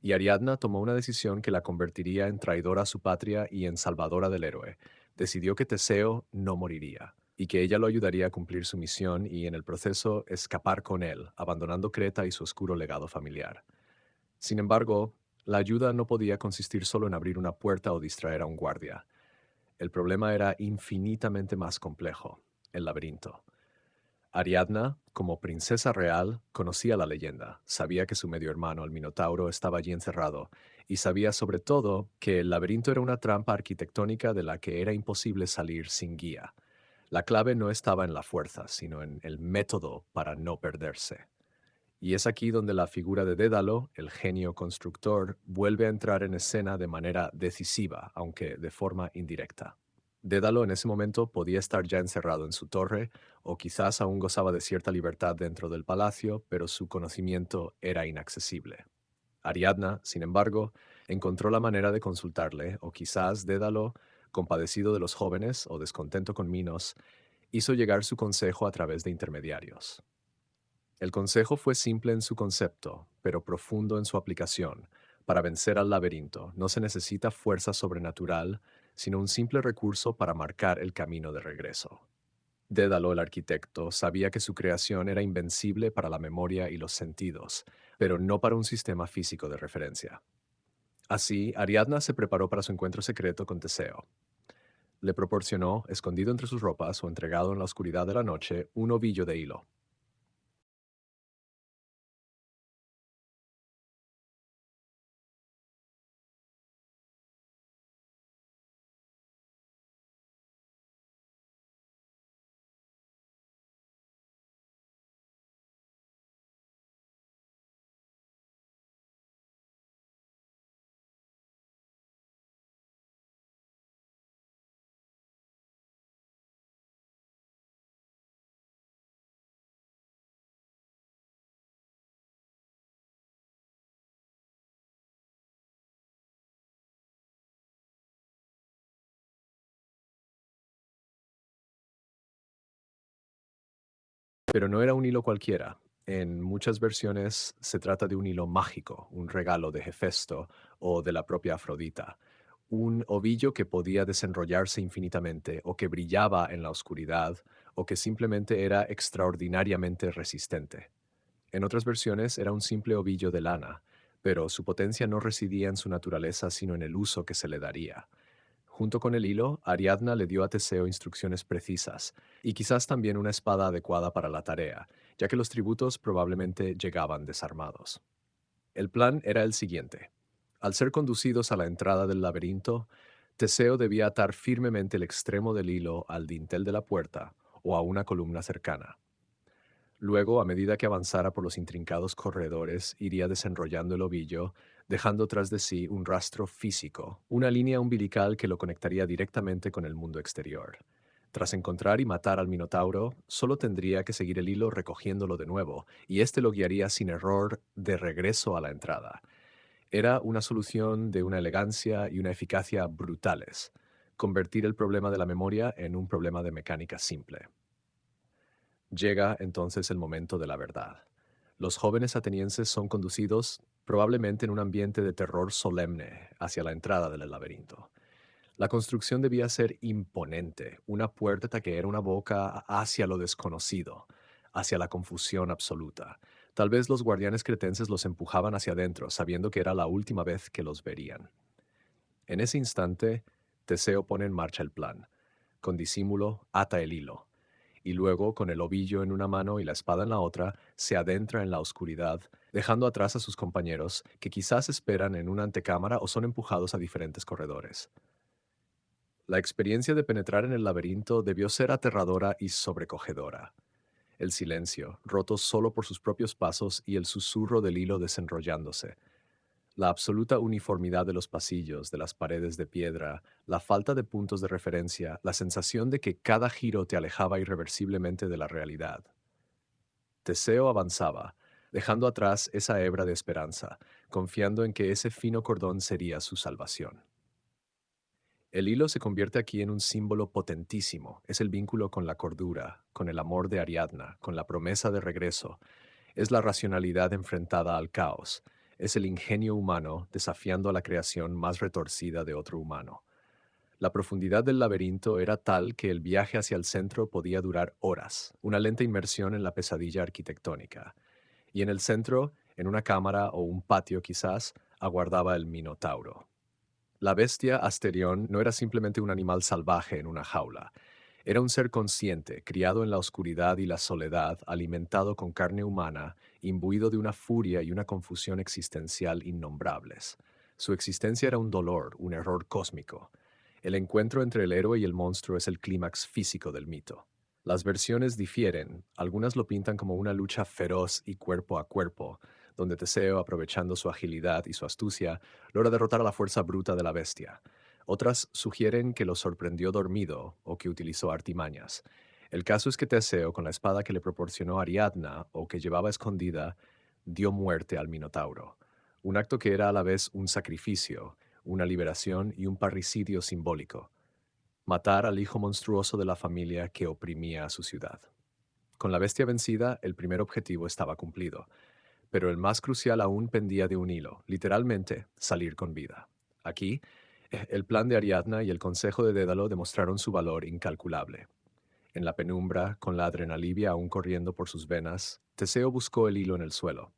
Y Ariadna tomó una decisión que la convertiría en traidora a su patria y en salvadora del héroe. Decidió que Teseo no moriría y que ella lo ayudaría a cumplir su misión y en el proceso escapar con él, abandonando Creta y su oscuro legado familiar. Sin embargo, la ayuda no podía consistir solo en abrir una puerta o distraer a un guardia. El problema era infinitamente más complejo, el laberinto. Ariadna, como princesa real, conocía la leyenda, sabía que su medio hermano, el Minotauro, estaba allí encerrado, y sabía sobre todo que el laberinto era una trampa arquitectónica de la que era imposible salir sin guía. La clave no estaba en la fuerza, sino en el método para no perderse. Y es aquí donde la figura de Dédalo, el genio constructor, vuelve a entrar en escena de manera decisiva, aunque de forma indirecta. Dédalo en ese momento podía estar ya encerrado en su torre, o quizás aún gozaba de cierta libertad dentro del palacio, pero su conocimiento era inaccesible. Ariadna, sin embargo, encontró la manera de consultarle, o quizás Dédalo, compadecido de los jóvenes o descontento con Minos, hizo llegar su consejo a través de intermediarios. El consejo fue simple en su concepto, pero profundo en su aplicación. Para vencer al laberinto no se necesita fuerza sobrenatural, sino un simple recurso para marcar el camino de regreso. Dédalo, el arquitecto, sabía que su creación era invencible para la memoria y los sentidos, pero no para un sistema físico de referencia. Así, Ariadna se preparó para su encuentro secreto con Teseo. Le proporcionó, escondido entre sus ropas o entregado en la oscuridad de la noche, un ovillo de hilo. Pero no era un hilo cualquiera. En muchas versiones se trata de un hilo mágico, un regalo de Hefesto o de la propia Afrodita, un ovillo que podía desenrollarse infinitamente o que brillaba en la oscuridad o que simplemente era extraordinariamente resistente. En otras versiones era un simple ovillo de lana, pero su potencia no residía en su naturaleza sino en el uso que se le daría. Junto con el hilo, Ariadna le dio a Teseo instrucciones precisas, y quizás también una espada adecuada para la tarea, ya que los tributos probablemente llegaban desarmados. El plan era el siguiente. Al ser conducidos a la entrada del laberinto, Teseo debía atar firmemente el extremo del hilo al dintel de la puerta o a una columna cercana. Luego, a medida que avanzara por los intrincados corredores, iría desenrollando el ovillo, dejando tras de sí un rastro físico, una línea umbilical que lo conectaría directamente con el mundo exterior. Tras encontrar y matar al Minotauro, solo tendría que seguir el hilo recogiéndolo de nuevo, y éste lo guiaría sin error de regreso a la entrada. Era una solución de una elegancia y una eficacia brutales, convertir el problema de la memoria en un problema de mecánica simple. Llega entonces el momento de la verdad. Los jóvenes atenienses son conducidos, probablemente en un ambiente de terror solemne, hacia la entrada del laberinto. La construcción debía ser imponente, una puerta que era una boca hacia lo desconocido, hacia la confusión absoluta. Tal vez los guardianes cretenses los empujaban hacia adentro, sabiendo que era la última vez que los verían. En ese instante, Teseo pone en marcha el plan. Con disimulo, ata el hilo y luego, con el ovillo en una mano y la espada en la otra, se adentra en la oscuridad, dejando atrás a sus compañeros, que quizás esperan en una antecámara o son empujados a diferentes corredores. La experiencia de penetrar en el laberinto debió ser aterradora y sobrecogedora. El silencio, roto solo por sus propios pasos y el susurro del hilo desenrollándose. La absoluta uniformidad de los pasillos, de las paredes de piedra, la falta de puntos de referencia, la sensación de que cada giro te alejaba irreversiblemente de la realidad. Teseo avanzaba, dejando atrás esa hebra de esperanza, confiando en que ese fino cordón sería su salvación. El hilo se convierte aquí en un símbolo potentísimo. Es el vínculo con la cordura, con el amor de Ariadna, con la promesa de regreso. Es la racionalidad enfrentada al caos. Es el ingenio humano desafiando a la creación más retorcida de otro humano. La profundidad del laberinto era tal que el viaje hacia el centro podía durar horas, una lenta inmersión en la pesadilla arquitectónica. Y en el centro, en una cámara o un patio quizás, aguardaba el Minotauro. La bestia Asterión no era simplemente un animal salvaje en una jaula. Era un ser consciente, criado en la oscuridad y la soledad, alimentado con carne humana, imbuido de una furia y una confusión existencial innombrables. Su existencia era un dolor, un error cósmico. El encuentro entre el héroe y el monstruo es el clímax físico del mito. Las versiones difieren, algunas lo pintan como una lucha feroz y cuerpo a cuerpo, donde Teseo, aprovechando su agilidad y su astucia, logra derrotar a la fuerza bruta de la bestia. Otras sugieren que lo sorprendió dormido o que utilizó artimañas. El caso es que Teseo, con la espada que le proporcionó Ariadna o que llevaba escondida, dio muerte al Minotauro, un acto que era a la vez un sacrificio, una liberación y un parricidio simbólico, matar al hijo monstruoso de la familia que oprimía a su ciudad. Con la bestia vencida, el primer objetivo estaba cumplido, pero el más crucial aún pendía de un hilo, literalmente, salir con vida. Aquí, el plan de Ariadna y el consejo de Dédalo demostraron su valor incalculable. En la penumbra, con la adrenalina aún corriendo por sus venas, Teseo buscó el hilo en el suelo.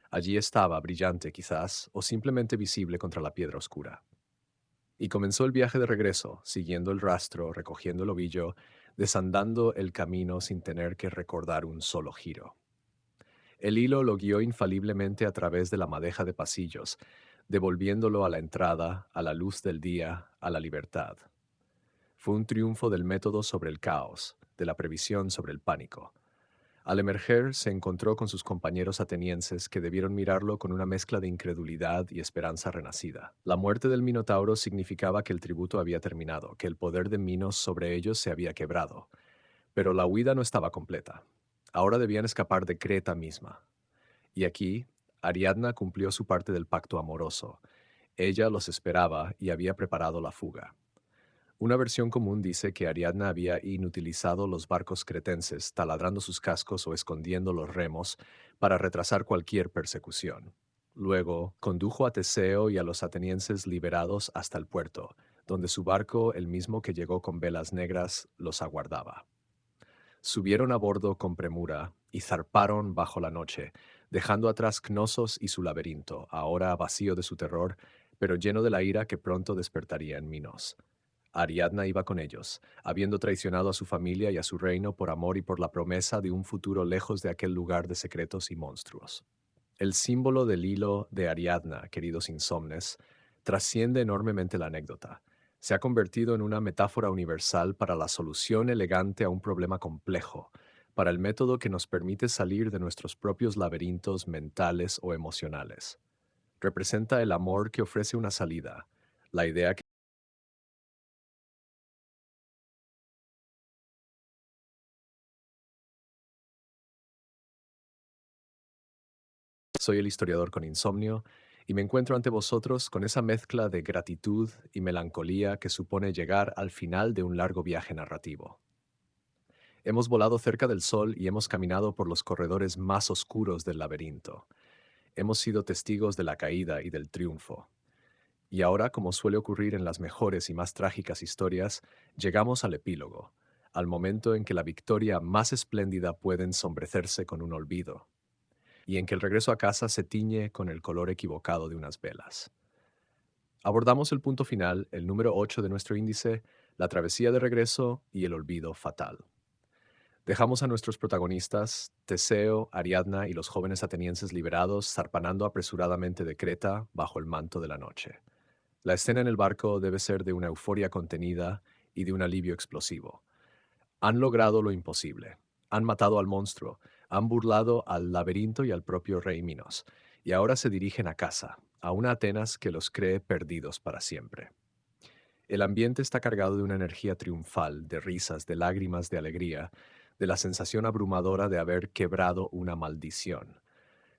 Allí estaba, brillante quizás, o simplemente visible contra la piedra oscura. Y comenzó el viaje de regreso, siguiendo el rastro, recogiendo el ovillo, desandando el camino sin tener que recordar un solo giro. El hilo lo guió infaliblemente a través de la madeja de pasillos, devolviéndolo a la entrada, a la luz del día, a la libertad. Fue un triunfo del método sobre el caos, de la previsión sobre el pánico. Al emerger, se encontró con sus compañeros atenienses que debieron mirarlo con una mezcla de incredulidad y esperanza renacida. La muerte del Minotauro significaba que el tributo había terminado, que el poder de Minos sobre ellos se había quebrado. Pero la huida no estaba completa. Ahora debían escapar de Creta misma. Y aquí, Ariadna cumplió su parte del pacto amoroso. Ella los esperaba y había preparado la fuga. Una versión común dice que Ariadna había inutilizado los barcos cretenses, taladrando sus cascos o escondiendo los remos para retrasar cualquier persecución. Luego, condujo a Teseo y a los atenienses liberados hasta el puerto, donde su barco, el mismo que llegó con velas negras, los aguardaba. Subieron a bordo con premura y zarparon bajo la noche, dejando atrás Cnosos y su laberinto, ahora vacío de su terror, pero lleno de la ira que pronto despertaría en Minos. Ariadna iba con ellos, habiendo traicionado a su familia y a su reino por amor y por la promesa de un futuro lejos de aquel lugar de secretos y monstruos. El símbolo del hilo de Ariadna, queridos insomnes, trasciende enormemente la anécdota. Se ha convertido en una metáfora universal para la solución elegante a un problema complejo, para el método que nos permite salir de nuestros propios laberintos mentales o emocionales. Representa el amor que ofrece una salida, la idea que soy el historiador con insomnio y me encuentro ante vosotros con esa mezcla de gratitud y melancolía que supone llegar al final de un largo viaje narrativo. Hemos volado cerca del sol y hemos caminado por los corredores más oscuros del laberinto. Hemos sido testigos de la caída y del triunfo. Y ahora, como suele ocurrir en las mejores y más trágicas historias, llegamos al epílogo, al momento en que la victoria más espléndida puede ensombrecerse con un olvido, y en que el regreso a casa se tiñe con el color equivocado de unas velas. Abordamos el punto final, el número 8 de nuestro índice, la travesía de regreso y el olvido fatal. Dejamos a nuestros protagonistas, Teseo, Ariadna y los jóvenes atenienses liberados, zarpando apresuradamente de Creta bajo el manto de la noche. La escena en el barco debe ser de una euforia contenida y de un alivio explosivo. Han logrado lo imposible. Han matado al monstruo, han burlado al laberinto y al propio rey Minos, y ahora se dirigen a casa, a una Atenas que los cree perdidos para siempre. El ambiente está cargado de una energía triunfal, de risas, de lágrimas de alegría, de la sensación abrumadora de haber quebrado una maldición.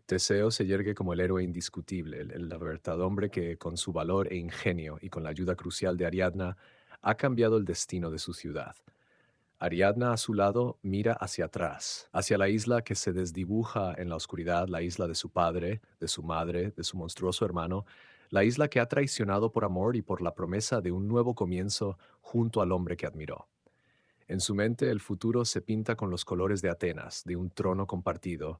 Teseo se yergue como el héroe indiscutible, el libertad hombre que, con su valor e ingenio y con la ayuda crucial de Ariadna, ha cambiado el destino de su ciudad. Ariadna a su lado mira hacia atrás, hacia la isla que se desdibuja en la oscuridad, la isla de su padre, de su madre, de su monstruoso hermano, la isla que ha traicionado por amor y por la promesa de un nuevo comienzo junto al hombre que admiró. En su mente el futuro se pinta con los colores de Atenas, de un trono compartido,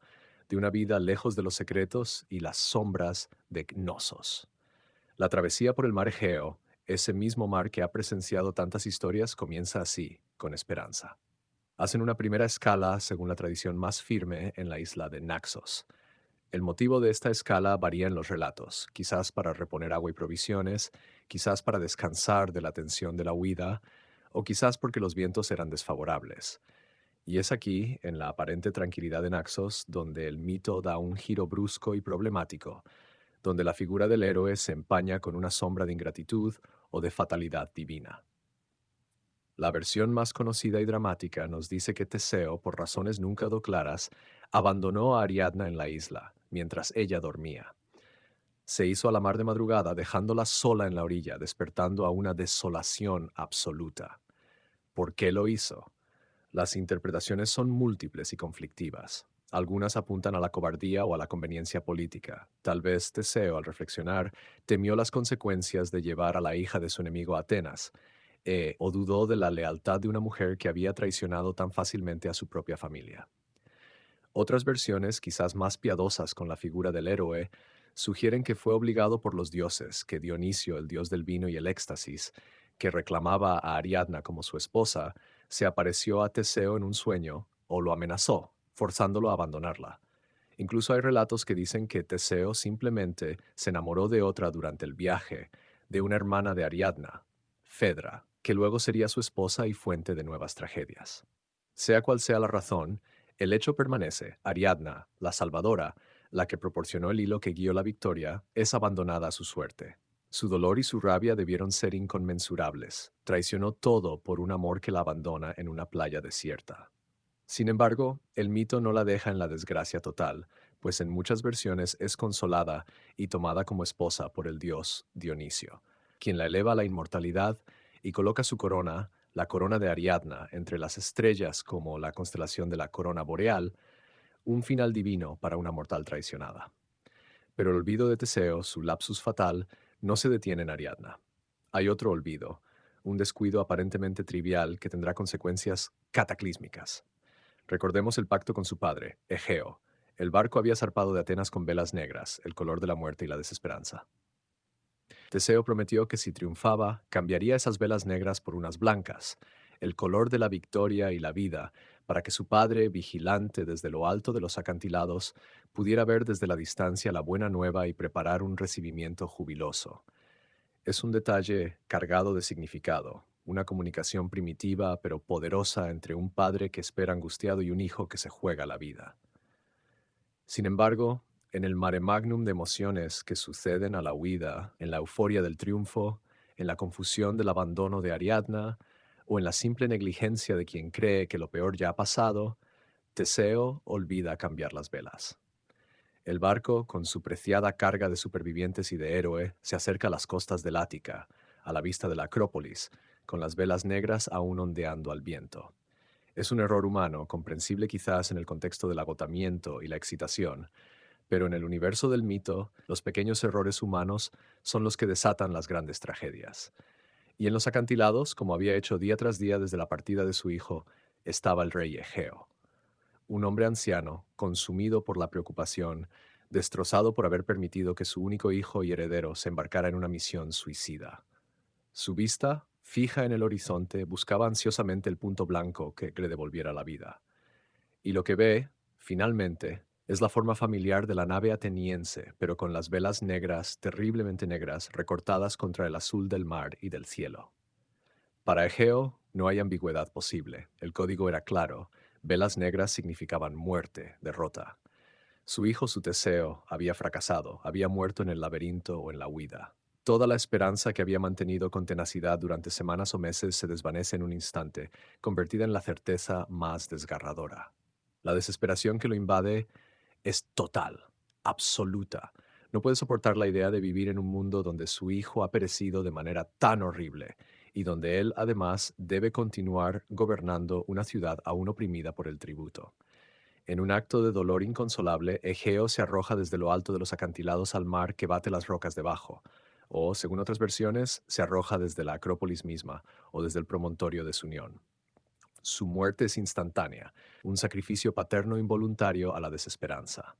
de una vida lejos de los secretos y las sombras de Knossos. La travesía por el mar Egeo, ese mismo mar que ha presenciado tantas historias, comienza así, con esperanza. Hacen una primera escala, según la tradición más firme, en la isla de Naxos. El motivo de esta escala varía en los relatos, quizás para reponer agua y provisiones, quizás para descansar de la tensión de la huida, o quizás porque los vientos eran desfavorables. Y es aquí, en la aparente tranquilidad de Naxos, donde el mito da un giro brusco y problemático, donde la figura del héroe se empaña con una sombra de ingratitud o de fatalidad divina. La versión más conocida y dramática nos dice que Teseo, por razones nunca claras, abandonó a Ariadna en la isla, mientras ella dormía. Se hizo a la mar de madrugada, dejándola sola en la orilla, despertando a una desolación absoluta. ¿Por qué lo hizo? Las interpretaciones son múltiples y conflictivas. Algunas apuntan a la cobardía o a la conveniencia política. Tal vez Teseo, al reflexionar, temió las consecuencias de llevar a la hija de su enemigo a Atenas, o dudó de la lealtad de una mujer que había traicionado tan fácilmente a su propia familia. Otras versiones, quizás más piadosas con la figura del héroe, sugieren que fue obligado por los dioses, que Dionisio, el dios del vino y el éxtasis, que reclamaba a Ariadna como su esposa, se apareció a Teseo en un sueño o lo amenazó, forzándolo a abandonarla. Incluso hay relatos que dicen que Teseo simplemente se enamoró de otra durante el viaje, de una hermana de Ariadna, Fedra, que luego sería su esposa y fuente de nuevas tragedias. Sea cual sea la razón, el hecho permanece. Ariadna, la salvadora, la que proporcionó el hilo que guió la victoria, es abandonada a su suerte. Su dolor y su rabia debieron ser inconmensurables. Traicionó todo por un amor que la abandona en una playa desierta. Sin embargo, el mito no la deja en la desgracia total, pues en muchas versiones es consolada y tomada como esposa por el dios Dionisio, quien la eleva a la inmortalidad y coloca su corona, la corona de Ariadna, entre las estrellas como la constelación de la corona boreal, un final divino para una mortal traicionada. Pero el olvido de Teseo, su lapsus fatal, no se detiene en Ariadna. Hay otro olvido, un descuido aparentemente trivial que tendrá consecuencias cataclísmicas. Recordemos el pacto con su padre, Egeo. El barco había zarpado de Atenas con velas negras, el color de la muerte y la desesperanza. Teseo prometió que si triunfaba, cambiaría esas velas negras por unas blancas, el color de la victoria y la vida, para que su padre, vigilante desde lo alto de los acantilados, pudiera ver desde la distancia la buena nueva y preparar un recibimiento jubiloso. Es un detalle cargado de significado, una comunicación primitiva pero poderosa entre un padre que espera angustiado y un hijo que se juega la vida. Sin embargo, en el mare magnum de emociones que suceden a la huida, en la euforia del triunfo, en la confusión del abandono de Ariadna, o en la simple negligencia de quien cree que lo peor ya ha pasado, Teseo olvida cambiar las velas. El barco, con su preciada carga de supervivientes y de héroe, se acerca a las costas del Ática, a la vista de la Acrópolis, con las velas negras aún ondeando al viento. Es un error humano, comprensible quizás en el contexto del agotamiento y la excitación, pero en el universo del mito, los pequeños errores humanos son los que desatan las grandes tragedias. Y en los acantilados, como había hecho día tras día desde la partida de su hijo, estaba el rey Egeo, un hombre anciano, consumido por la preocupación, destrozado por haber permitido que su único hijo y heredero se embarcara en una misión suicida. Su vista, Fija en el horizonte, buscaba ansiosamente el punto blanco que le devolviera la vida. Y lo que ve, finalmente, es la forma familiar de la nave ateniense, pero con las velas negras, terriblemente negras, recortadas contra el azul del mar y del cielo. Para Egeo no hay ambigüedad posible. El código era claro. Velas negras significaban muerte, derrota. Su hijo, su Teseo, había fracasado, había muerto en el laberinto o en la huida. Toda la esperanza que había mantenido con tenacidad durante semanas o meses se desvanece en un instante, convertida en la certeza más desgarradora. La desesperación que lo invade es total, absoluta. No puede soportar la idea de vivir en un mundo donde su hijo ha perecido de manera tan horrible y donde él, además, debe continuar gobernando una ciudad aún oprimida por el tributo. En un acto de dolor inconsolable, Egeo se arroja desde lo alto de los acantilados al mar que bate las rocas debajo, o, según otras versiones, se arroja desde la Acrópolis misma o desde el promontorio de Sunión. Su muerte es instantánea, un sacrificio paterno involuntario a la desesperanza.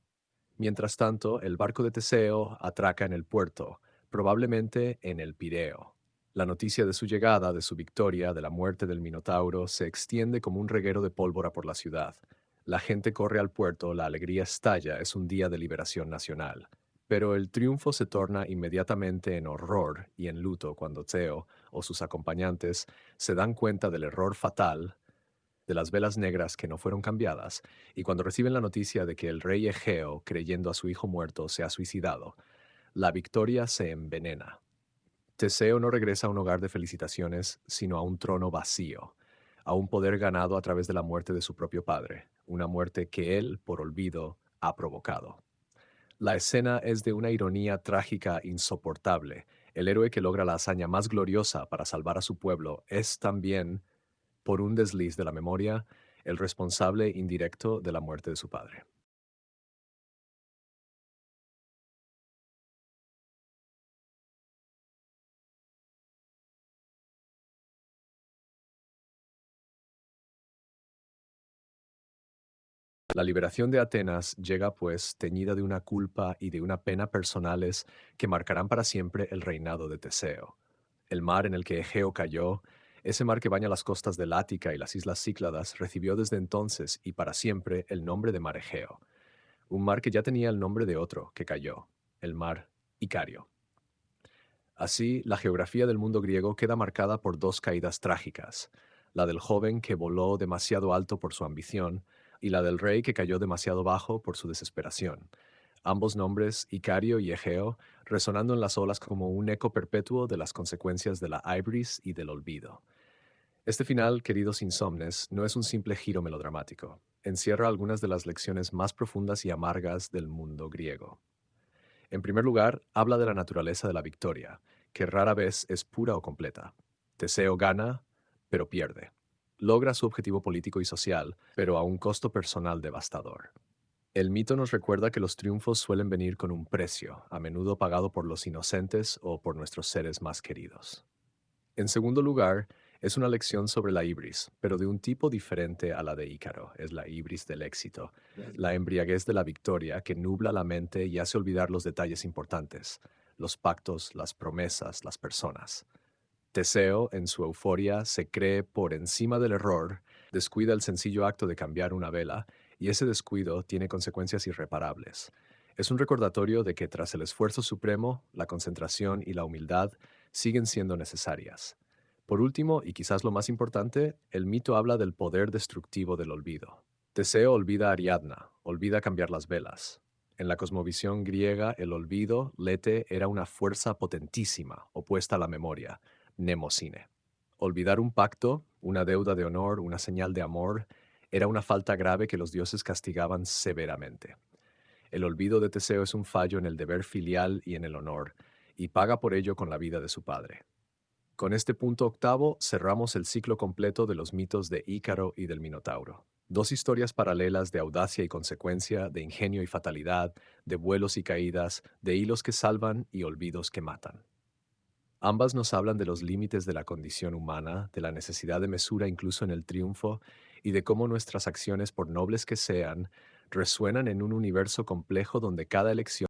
Mientras tanto, el barco de Teseo atraca en el puerto, probablemente en el Pireo. La noticia de su llegada, de su victoria, de la muerte del Minotauro, se extiende como un reguero de pólvora por la ciudad. La gente corre al puerto, la alegría estalla, es un día de liberación nacional. Pero el triunfo se torna inmediatamente en horror y en luto cuando Teo o sus acompañantes se dan cuenta del error fatal de las velas negras que no fueron cambiadas, y cuando reciben la noticia de que el rey Egeo, creyendo a su hijo muerto, se ha suicidado, la victoria se envenena. Teseo no regresa a un hogar de felicitaciones, sino a un trono vacío, a un poder ganado a través de la muerte de su propio padre, una muerte que él, por olvido, ha provocado. La escena es de una ironía trágica insoportable. El héroe que logra la hazaña más gloriosa para salvar a su pueblo es también, por un desliz de la memoria, el responsable indirecto de la muerte de su padre. La liberación de Atenas llega, pues, teñida de una culpa y de una pena personales que marcarán para siempre el reinado de Teseo. El mar en el que Egeo cayó, ese mar que baña las costas del Ática y las islas Cícladas, recibió desde entonces y para siempre el nombre de mar Egeo, un mar que ya tenía el nombre de otro que cayó, el mar Icario. Así, la geografía del mundo griego queda marcada por dos caídas trágicas, la del joven que voló demasiado alto por su ambición y la del rey que cayó demasiado bajo por su desesperación. Ambos nombres, Icario y Egeo, resonando en las olas como un eco perpetuo de las consecuencias de la ibris y del olvido. Este final, queridos insomnes, no es un simple giro melodramático. Encierra algunas de las lecciones más profundas y amargas del mundo griego. En primer lugar, habla de la naturaleza de la victoria, que rara vez es pura o completa. Teseo gana, pero pierde. Logra su objetivo político y social, pero a un costo personal devastador. El mito nos recuerda que los triunfos suelen venir con un precio, a menudo pagado por los inocentes o por nuestros seres más queridos. En segundo lugar, es una lección sobre la ibris, pero de un tipo diferente a la de Ícaro, es la ibris del éxito, la embriaguez de la victoria que nubla la mente y hace olvidar los detalles importantes, los pactos, las promesas, las personas. Teseo, en su euforia, se cree por encima del error, descuida el sencillo acto de cambiar una vela, y ese descuido tiene consecuencias irreparables. Es un recordatorio de que tras el esfuerzo supremo, la concentración y la humildad siguen siendo necesarias. Por último, y quizás lo más importante, el mito habla del poder destructivo del olvido. Teseo olvida a Ariadna, olvida cambiar las velas. En la cosmovisión griega, el olvido, lete, era una fuerza potentísima, opuesta a la memoria, nemocine. Olvidar un pacto, una deuda de honor, una señal de amor, era una falta grave que los dioses castigaban severamente. El olvido de Teseo es un fallo en el deber filial y en el honor, y paga por ello con la vida de su padre. Con este punto octavo cerramos el ciclo completo de los mitos de Ícaro y del Minotauro. Dos historias paralelas de audacia y consecuencia, de ingenio y fatalidad, de vuelos y caídas, de hilos que salvan y olvidos que matan. Ambas nos hablan de los límites de la condición humana, de la necesidad de mesura incluso en el triunfo, y de cómo nuestras acciones, por nobles que sean, resuenan en un universo complejo donde cada elección